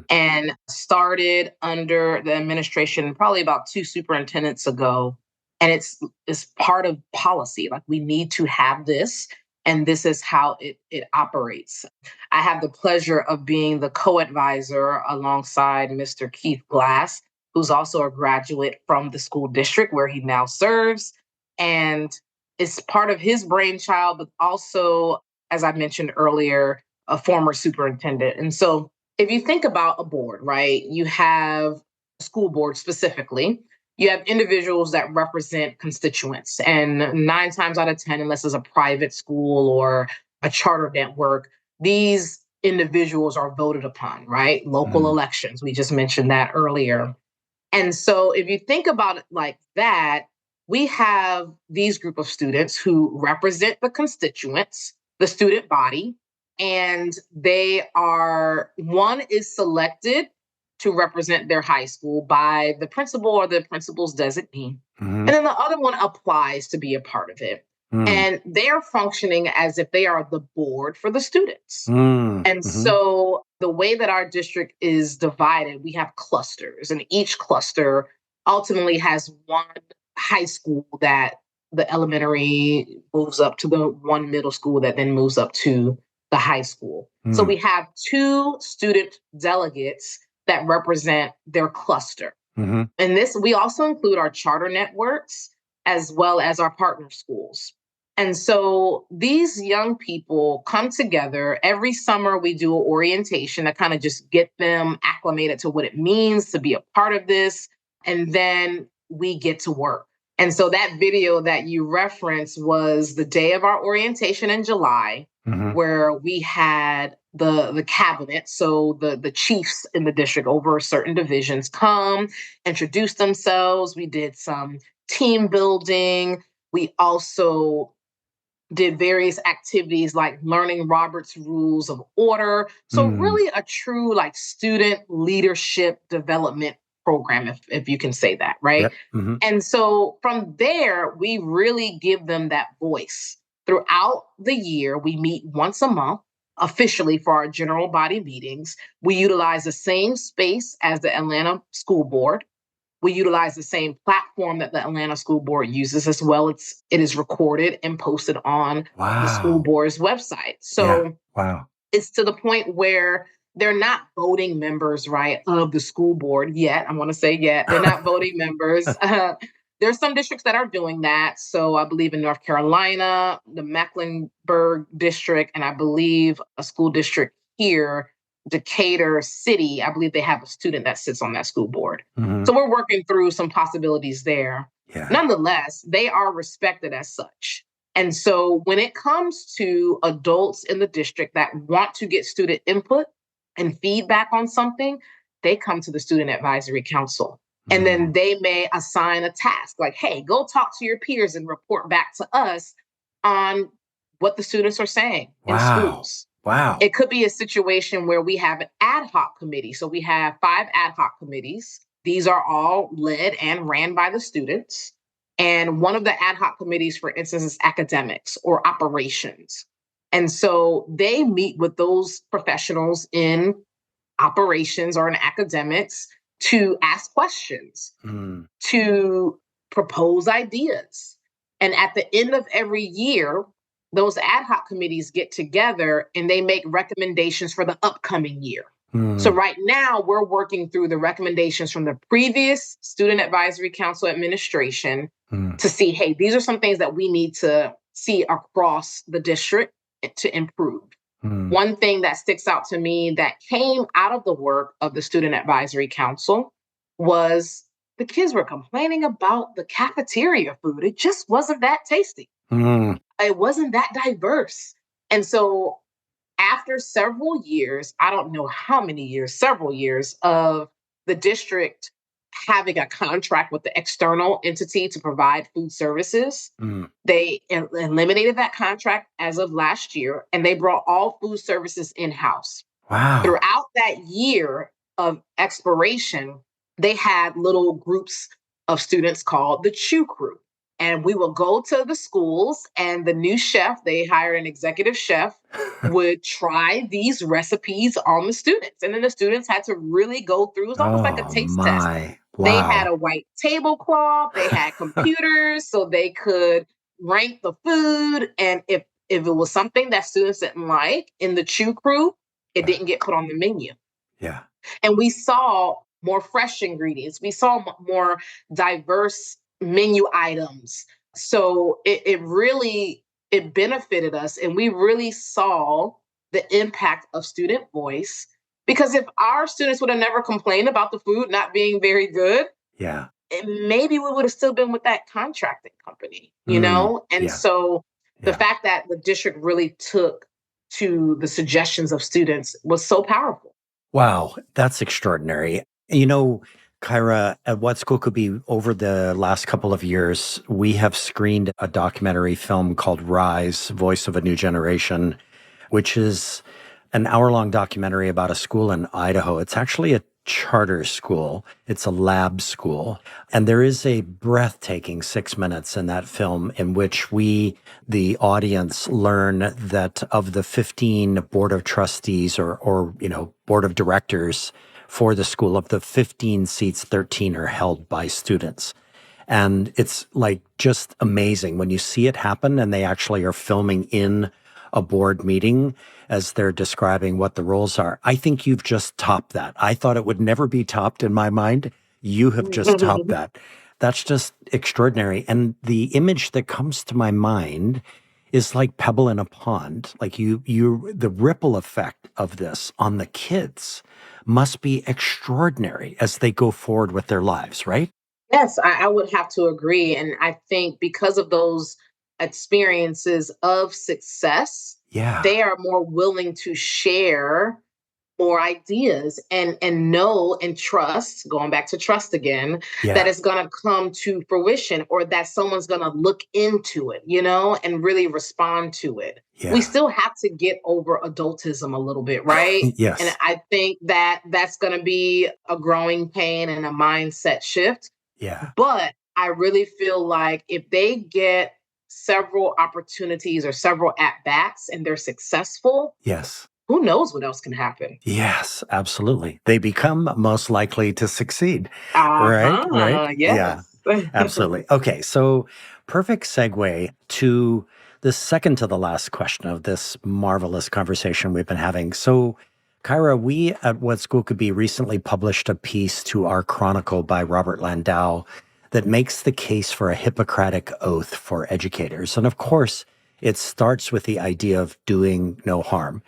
and started under the administration probably about 2 superintendents ago. And it's part of policy. Like we need to have this, and this is how it operates. I have the pleasure of being the co-advisor alongside Mr. Keith Glass, who's also a graduate from the school district where he now serves. And it's part of his brainchild, but also, as I mentioned earlier, a former superintendent. And so if you think about a board, right, you have a school board specifically. You have individuals that represent constituents, and 9 times out of 10, unless it's a private school or a charter network, these individuals are voted upon, right? Local elections, we just mentioned that earlier. And so if you think about it like that, we have these group of students who represent the constituents, the student body, and one is selected to represent their high school by the principal or the principal's designee. And then the other one applies to be a part of it. And they're functioning as if they are the board for the students. And so the way that our district is divided, we have clusters, and each cluster ultimately has one high school that the elementary moves up to the one middle school that then moves up to the high school. So we have 2 student delegates that represent their cluster. And this, we also include our charter networks as well as our partner schools. And so these young people come together. Every summer we do an orientation that kind of just get them acclimated to what it means to be a part of this. And then we get to work. And so that video that you referenced was the day of our orientation in July, where we had the cabinet, so the chiefs in the district over certain divisions come, introduce themselves. We did some team building. We also did various activities like learning Robert's Rules of Order. So really a true like student leadership development program, if you can say that, right? Yep. And so from there, we really give them that voice. Throughout the year, we meet once a month. officially for our general body meetings. We utilize the same space as the Atlanta School Board. We utilize the same platform that the Atlanta School Board uses as well. It is recorded and posted on the school Wow. board's website. Yeah. So Wow. it's to the point where they're not voting members, right, of the school board yet. I want to say yet. They're not voting members. There's some districts that are doing that. So I believe in North Carolina, the Mecklenburg district, and I believe a school district here, Decatur City, I believe they have a student that sits on that school board. Mhm. So we're working through some possibilities there. Yeah. Nonetheless, they are respected as such. And so when it comes to adults in the district that want to get student input and feedback on something, they come to the Student Advisory Council. And then they may assign a task like, hey, go talk to your peers and report back to us on what the students are saying in Wow. schools. Wow. It could be a situation where we have an ad hoc committee. So we have 5 ad hoc committees. These are all led and ran by the students. And one of the ad hoc committees, for instance, is academics or operations. And so they meet with those professionals in operations or in academics to ask questions, to propose ideas. And at the end of every year, those ad hoc committees get together and they make recommendations for the upcoming year. So right now, we're working through the recommendations from the previous Student Advisory Council administration to see, hey, these are some things that we need to see across the district to improve. One thing that sticks out to me that came out of the work of the Student Advisory Council was the kids were complaining about the cafeteria food. It just wasn't that tasty. It wasn't that diverse. And so after several years, I don't know how many years, several years of the district having a contract with the external entity to provide food services, they eliminated that contract as of last year, and they brought all food services in-house. Wow. Throughout that year of expiration, they had little groups of students called the Chew Crew. And we will go to the schools, and the new chef, they hired an executive chef, would try these recipes on the students. And then the students had to really go through, it was almost like a taste test. They had a white tablecloth, they had computers, so they could rank the food. And if it was something that students didn't like in the Chew Crew, it didn't get put on the menu. Yeah. And we saw more fresh ingredients. We saw more diverse menu items. So it really benefited us, and we really saw the impact of student voice. Because if our students would have never complained about the food not being very good, Yeah. maybe we would have still been with that contracting company, you know? And so the fact that the district really took to the suggestions of students was so powerful. Wow, that's extraordinary. You know, Kyra, at What School Could Be, over the last couple of years, we have screened a documentary film called Rise, Voice of a New Generation, which is an hour-long documentary about a school in Idaho. It's actually a charter school. It's a lab school. And there is a breathtaking 6 minutes in that film in which we, the audience, learn that of the 15 board of trustees or board of directors for the school, of the 15 seats, 13 are held by students. And it's like just amazing when you see it happen and they actually are filming in a board meeting as they're describing what the roles are. I think you've just topped that. I thought it would never be topped in my mind. You have just topped that. That's just extraordinary. And the image that comes to my mind is like pebble in a pond. Like the ripple effect of this on the kids must be extraordinary as they go forward with their lives, right? Yes, I would have to agree. And I think because of those experiences of success, they are more willing to share more ideas and know and trust, going back to trust again, that it's going to come to fruition, or that someone's going to look into it, and really respond to it. We still have to get over adultism a little bit, right? Yes. And I think that that's going to be a growing pain and a mindset shift. Yeah. But I really feel like if they get several opportunities or several at-bats and they're successful, Yes. who knows what else can happen? Yes, absolutely. They become most likely to succeed. Right? Right? Uh-huh. Yeah, Yes. absolutely. Okay, so perfect segue to the second to the last question of this marvelous conversation we've been having. So, Kyra, we at What School Could Be recently published a piece to our Chronicle by Robert Landau that makes the case for a Hippocratic oath for educators. And of course, it starts with the idea of doing no harm.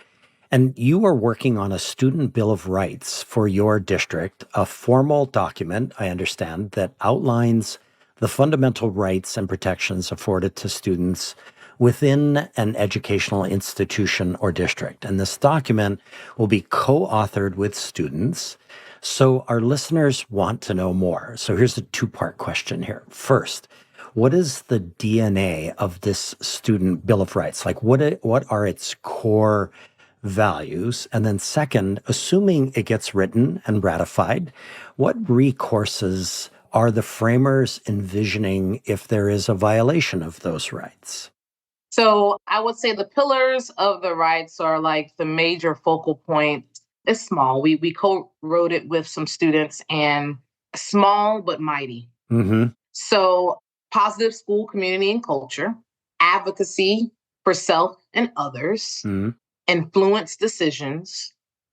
And you are working on a student bill of rights for your district, a formal document, I understand, that outlines the fundamental rights and protections afforded to students within an educational institution or district. And this document will be co-authored with students. So our listeners want to know more. So here's a two-part question here. First, what is the DNA of this student bill of rights? Like what are its core values? And then second, assuming it gets written and ratified, what recourses are the framers envisioning if there is a violation of those rights? So I would say the pillars of the rights are like the major focal point. It's small. We co-wrote it with some students and small but mighty. Mm-hmm. So positive school, community, and culture, advocacy for self and others, Mm-hmm. influence decisions,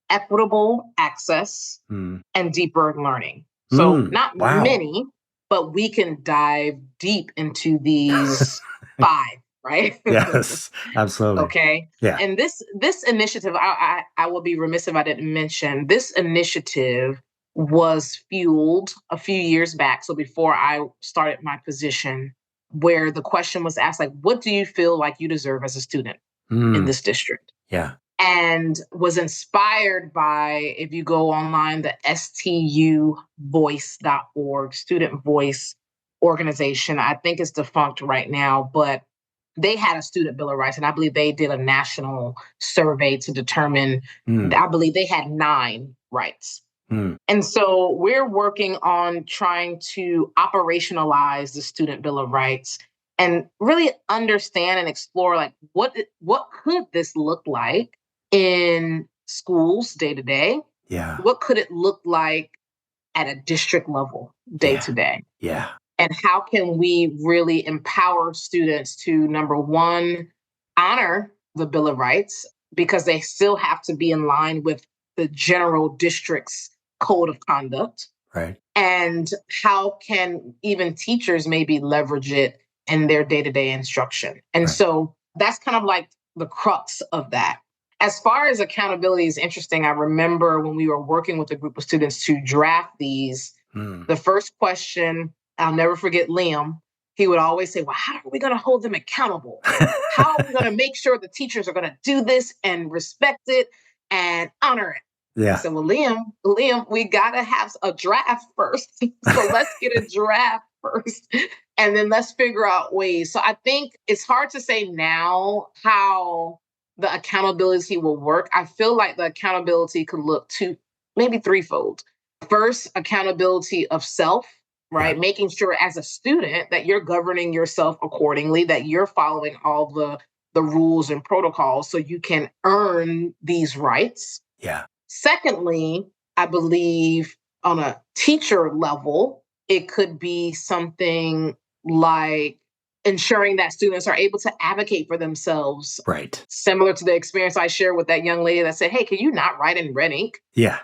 equitable access, and deeper learning. So not Wow. many, but we can dive deep into these five, right? Yes, absolutely. Okay. Yeah. And this initiative, I will be remiss if I didn't mention, this initiative was fueled a few years back. So before I started my position, where the question was asked, like, what do you feel like you deserve as a student in this district? Yeah. And was inspired by, if you go online, the stuvoice.org, student voice organization. I think it's defunct right now, but they had a student bill of rights, and I believe they did a national survey to determine, I believe they had 9 rights. And so we're working on trying to operationalize the student bill of rights and really understand and explore, like, what could this look like in schools day to day? Yeah. What could it look like at a district level day to day? Yeah. And how can we really empower students to, number one, honor the Bill of Rights, because they still have to be in line with the general district's code of conduct. Right. And how can even teachers maybe leverage it in their day-to-day instruction? And so that's kind of like the crux of that. As far as accountability is interesting, I remember when we were working with a group of students to draft these, the first question, I'll never forget Liam. He would always say, well, how are we going to hold them accountable? How are we going to make sure the teachers are going to do this and respect it and honor it? Yeah. I said, well, Liam, we got to have a draft first. So let's get a draft first. And then let's figure out ways. So I think it's hard to say now how the accountability will work. I feel like the accountability could look maybe threefold. First, accountability of self, right? Making sure as a student that you're governing yourself accordingly, that you're following all the rules and protocols so you can earn these rights. Yeah. Secondly, I believe on a teacher level, it could be something like ensuring that students are able to advocate for themselves. Right. Similar to the experience I shared with that young lady that said, hey, can you not write in red ink? Yeah.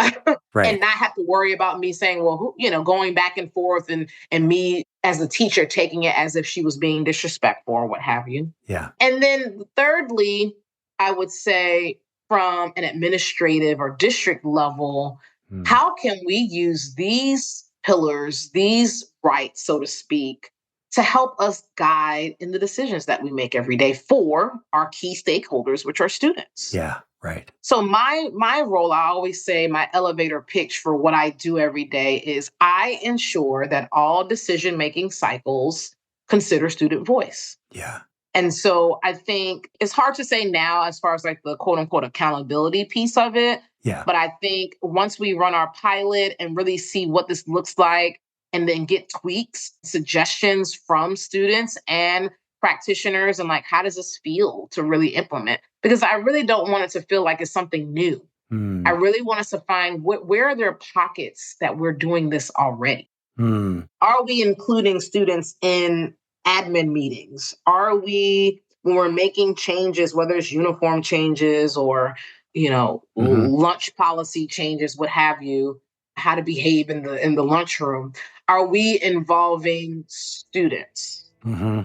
Right. And not have to worry about me saying, well, going back and forth and me as a teacher taking it as if she was being disrespectful or what have you. Yeah. And then thirdly, I would say from an administrative or district level, how can we use these pillars, these rights, so to speak, to help us guide in the decisions that we make every day for our key stakeholders, which are students? Yeah. Right. So my role, I always say, my elevator pitch for what I do every day is I ensure that all decision-making cycles consider student voice. Yeah. And so I think it's hard to say now as far as like the quote unquote accountability piece of it. Yeah. But I think once we run our pilot and really see what this looks like and then get tweaks, suggestions from students and practitioners and like, how does this feel to really implement? Because I really don't want it to feel like it's something new. I Mm. really want us to find where are there pockets that we're doing this already? Mm. Are we including students in admin meetings? Are we, when we're making changes, whether it's uniform changes or, Mm-hmm. lunch policy changes, what have you, how to behave in the lunchroom, are we involving students? Mm-hmm.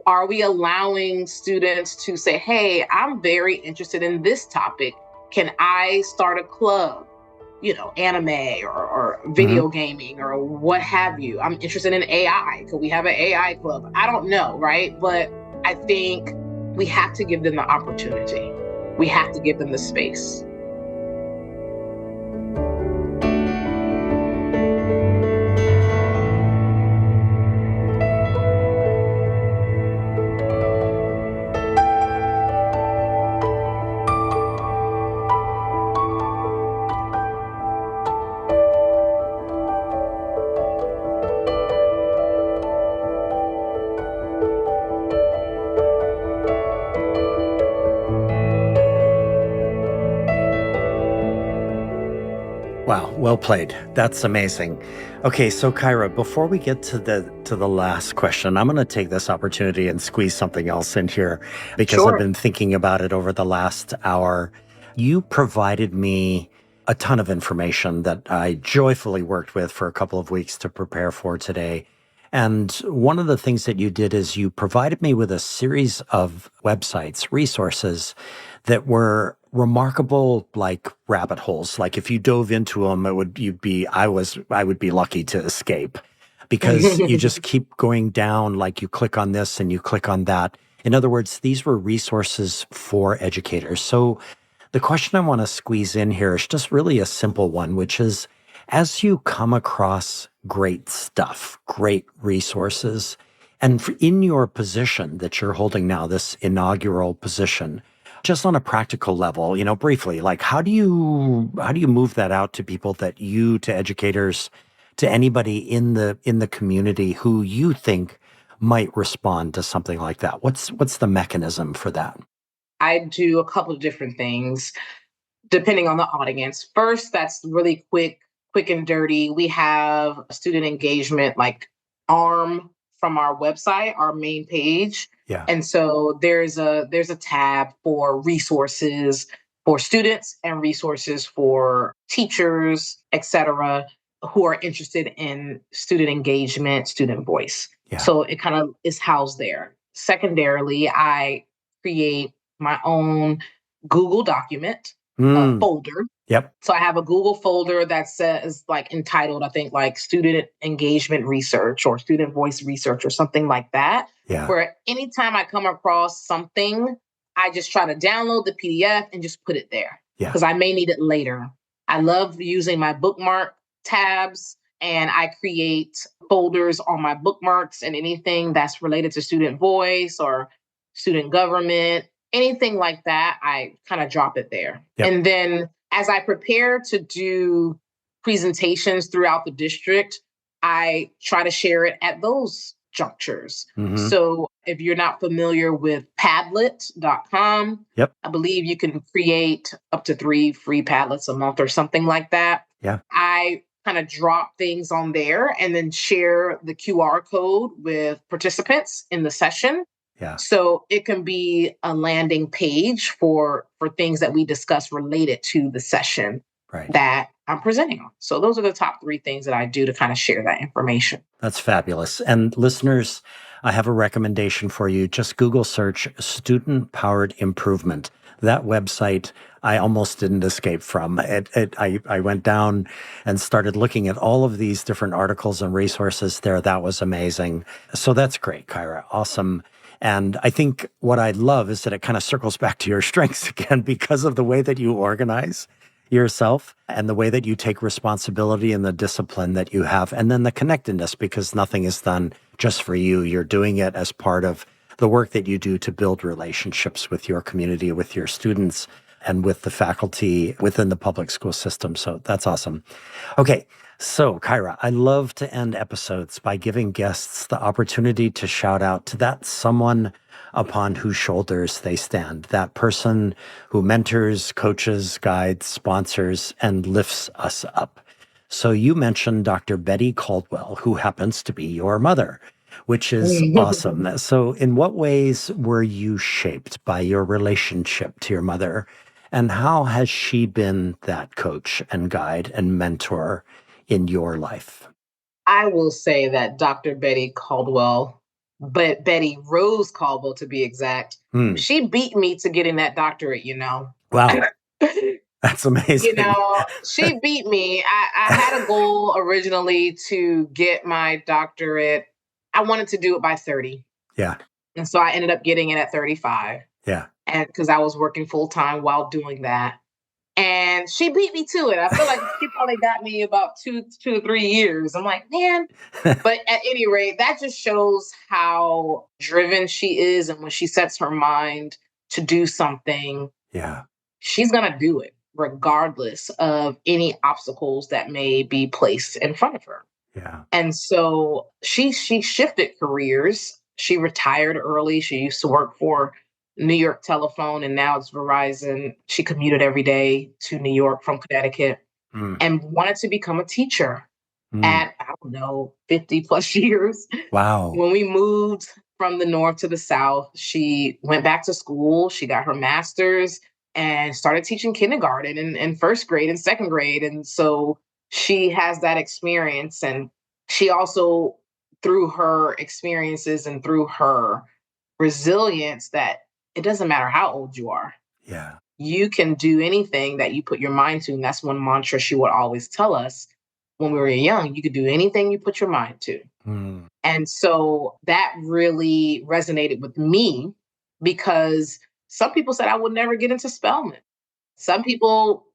Are we allowing students to say, hey, I'm very interested in this topic. Can I start a club? Anime or Mm-hmm. video gaming or what have you. I'm interested in AI. Could we have an AI club? I don't know, right? But I think we have to give them the opportunity. We have to give them the space. Wow, well played. That's amazing. Okay, so Kyra, before we get to the last question, I'm going to take this opportunity and squeeze something else in here because I've Sure. been thinking about it over the last hour. You provided me a ton of information that I joyfully worked with for a couple of weeks to prepare for today. And one of the things that you did is you provided me with a series of websites, resources that were remarkable, like rabbit holes. Like if you dove into them, I would be lucky to escape because you just keep going down, like you click on this and you click on that. In other words, these were resources for educators. So the question I want to squeeze in here is just really a simple one, which is, as you come across great stuff, great resources, and in your position that you're holding now, this inaugural position, just on a practical level, briefly, like how do you move that out to people to educators, to anybody in the community who you think might respond to something like that? What's the mechanism for that? I do a couple of different things depending on the audience. First, that's really quick and dirty. We have student engagement like arm from our website, our main page. Yeah. And so there's a tab for resources for students and resources for teachers, et cetera, who are interested in student engagement, student voice. Yeah. So it kind of is housed there. Secondarily, I create my own Google document folder. Yep. So I have a Google folder that says like entitled, I think like student engagement research or student voice research or something like that. Yeah. Where anytime I come across something, I just try to download the PDF and just put it there. Yeah. Because I may need it later. I love using my bookmark tabs and I create folders on my bookmarks and anything that's related to student voice or student government, anything like that, I kind of drop it there. Yep. And then as I prepare to do presentations throughout the district, I try to share it at those junctures. Mm-hmm. So if you're not familiar with Padlet.com, Yep. I believe you can create up to 3 free Padlets a month or something like that. Yeah. I kind of drop things on there and then share the QR code with participants in the session. Yeah. So it can be a landing page for things that we discuss related to the session that I'm presenting on. So those are the top 3 things that I do to kind of share that information. That's fabulous. And listeners, I have a recommendation for you. Just Google search Student Powered Improvement. That website I almost didn't escape from. I went down and started looking at all of these different articles and resources there. That was amazing. So that's great, Kyra. Awesome. And I think what I love is that it kind of circles back to your strengths again because of the way that you organize yourself and the way that you take responsibility and the discipline that you have, and then the connectedness, because nothing is done just for you. You're doing it as part of the work that you do to build relationships with your community, with your students, and with the faculty within the public school system. So that's awesome. Okay, So, Kyra, I love to end episodes by giving guests the opportunity to shout out to that someone upon whose shoulders they stand, that person who mentors, coaches, guides, sponsors, and lifts us up. So you mentioned Dr. Betty Caldwell, who happens to be your mother, which is awesome. So in what ways were you shaped by your relationship to your mother? And how has she been that coach and guide and mentor in your life? I will say that Dr. Betty Caldwell, but Betty Rose Caldwell to be exact, Hmm. she beat me to getting that doctorate, you know. Wow. That's amazing. She beat me. I had a goal originally to get my doctorate. I wanted to do it by 30. Yeah. And so I ended up getting it at 35. Yeah. And because I was working full time while doing that. And she beat me to it. I feel like she probably got me about 2 to 3 years. I'm like, man. But at any rate, that just shows how driven she is. And when she sets her mind to do something, Yeah. she's going to do it, regardless of any obstacles that may be placed in front of her. Yeah. And so she shifted careers. She retired early. She used to work for New York Telephone, and now it's Verizon. She commuted every day to New York from Connecticut and wanted to become a teacher at, I don't know, 50 plus years. Wow. When we moved from the north to the south, she went back to school. She got her master's and started teaching kindergarten and first grade and second grade. And so she has that experience. And she also, through her experiences and through her resilience, that it doesn't matter how old you are. Yeah. You can do anything that you put your mind to. And that's one mantra she would always tell us when we were young. You could do anything you put your mind to. And so that really resonated with me because some people said I would never get into Spelman. Some people,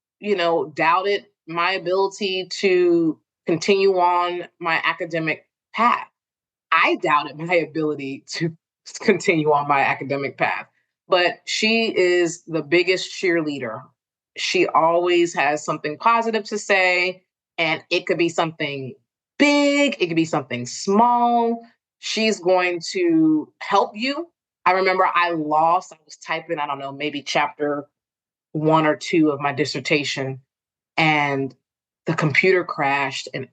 doubted my ability to continue on my academic path. I doubted my ability to continue on my academic path. But she is the biggest cheerleader. She always has something positive to say, and it could be something big, it could be something small. She's going to help you. I remember I was typing, I don't know, maybe chapter 1 or 2 of my dissertation, and the computer crashed and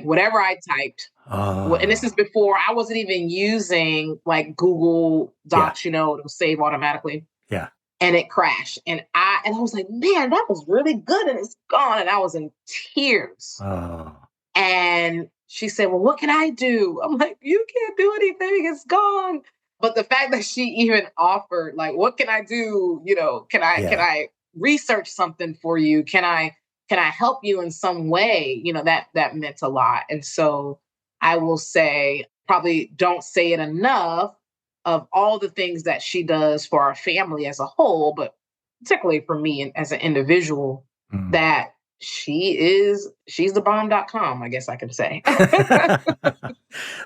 whatever I typed. And this is before I wasn't even using like Google Docs, it'll save automatically. Yeah. And it crashed. And I was like, man, that was really good. And it's gone. And I was in tears. And she said, well, what can I do? I'm like, you can't do anything. It's gone. But the fact that she even offered, like, what can I do? Can I research something for you? Can I help you in some way? That meant a lot. And so I will say, probably don't say it enough, of all the things that she does for our family as a whole, but particularly for me and as an individual, that she's the bomb.com, I guess I could say.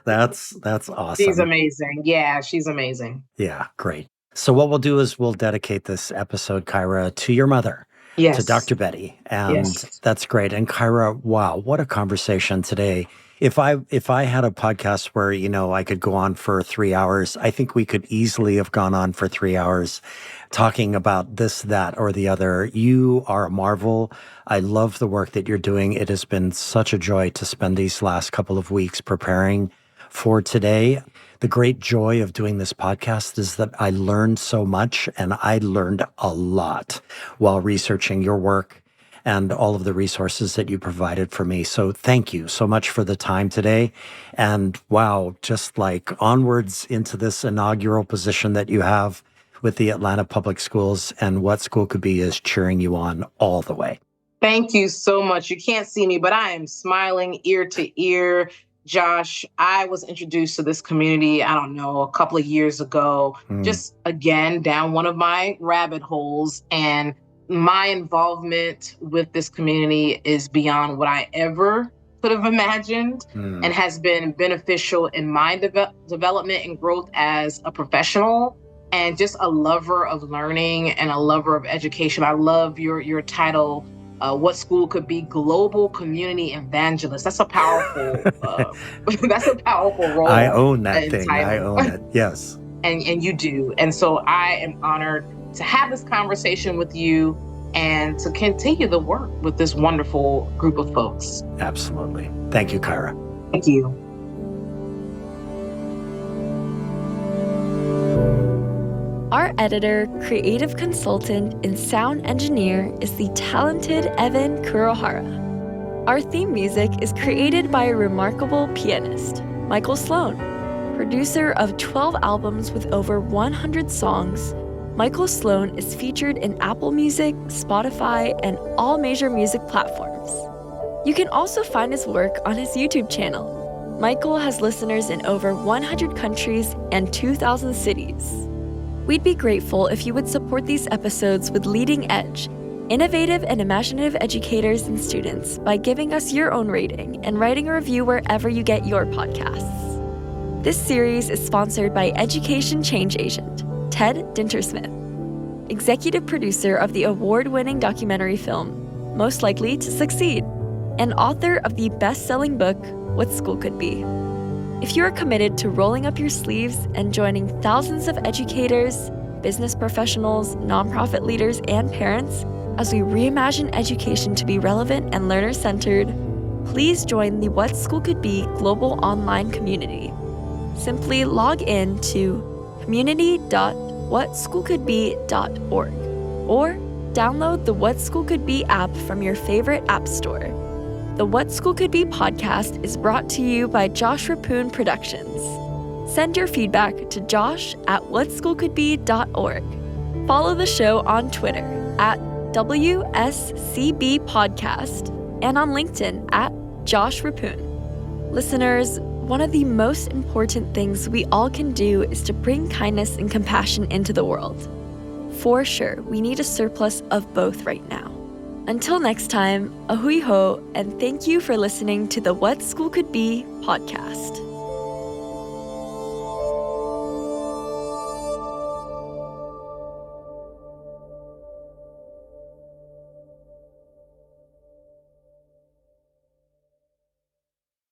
That's awesome. She's amazing. Yeah, she's amazing. Yeah, great. So what we'll do is we'll dedicate this episode, Kyra, to your mother. Yes. To Dr. Betty. And that's great. And Kyra, wow, what a conversation today. If I had a podcast where, I could go on for 3 hours, I think we could easily have gone on for 3 hours talking about this, that, or the other. You are a marvel. I love the work that you're doing. It has been such a joy to spend these last couple of weeks preparing for today. The great joy of doing this podcast is that I learned so much, and I learned a lot while researching your work and all of the resources that you provided for me. So thank you so much for the time today. And wow, just like onwards into this inaugural position that you have with the Atlanta Public Schools, and What School Could Be is cheering you on all the way. Thank you so much. You can't see me, but I am smiling ear to ear. Josh, I was introduced to this community, I don't know, a couple of years ago, just again, down one of my rabbit holes. And my involvement with this community is beyond what I ever could have imagined, and has been beneficial in my development and growth as a professional and just a lover of learning and a lover of education. I love your title, What School Could Be global community evangelist. That's a powerful that's a powerful role. I own that and thing. title. I own it. Yes. And you do. And so I am honored to have this conversation with you and to continue the work with this wonderful group of folks. Absolutely. Thank you, Kyra. Thank you. Our editor, creative consultant, and sound engineer is the talented Evan Kurohara. Our theme music is created by a remarkable pianist, Michael Sloan. Producer of 12 albums with over 100 songs, Michael Sloan is featured in Apple Music, Spotify, and all major music platforms. You can also find his work on his YouTube channel. Michael has listeners in over 100 countries and 2,000 cities. We'd be grateful if you would support these episodes with leading edge, innovative and imaginative educators and students by giving us your own rating and writing a review wherever you get your podcasts. This series is sponsored by Education Change Agent, Ted Dintersmith, executive producer of the award-winning documentary film, Most Likely to Succeed, and author of the best-selling book, What School Could Be. If you are committed to rolling up your sleeves and joining thousands of educators, business professionals, nonprofit leaders, and parents as we reimagine education to be relevant and learner-centered, please join the What School Could Be global online community. Simply log in to community.whatschoolcouldbe.org or download the What School Could Be app from your favorite app store. The What School Could Be podcast is brought to you by Josh Rapoon Productions. Send your feedback to josh@whatschoolcouldbe.org. Follow the show on Twitter @WSCB Podcast and on LinkedIn @Josh Rapoon. Listeners, one of the most important things we all can do is to bring kindness and compassion into the world. For sure, we need a surplus of both right now. Until next time, ahui ho, and thank you for listening to the What School Could Be podcast.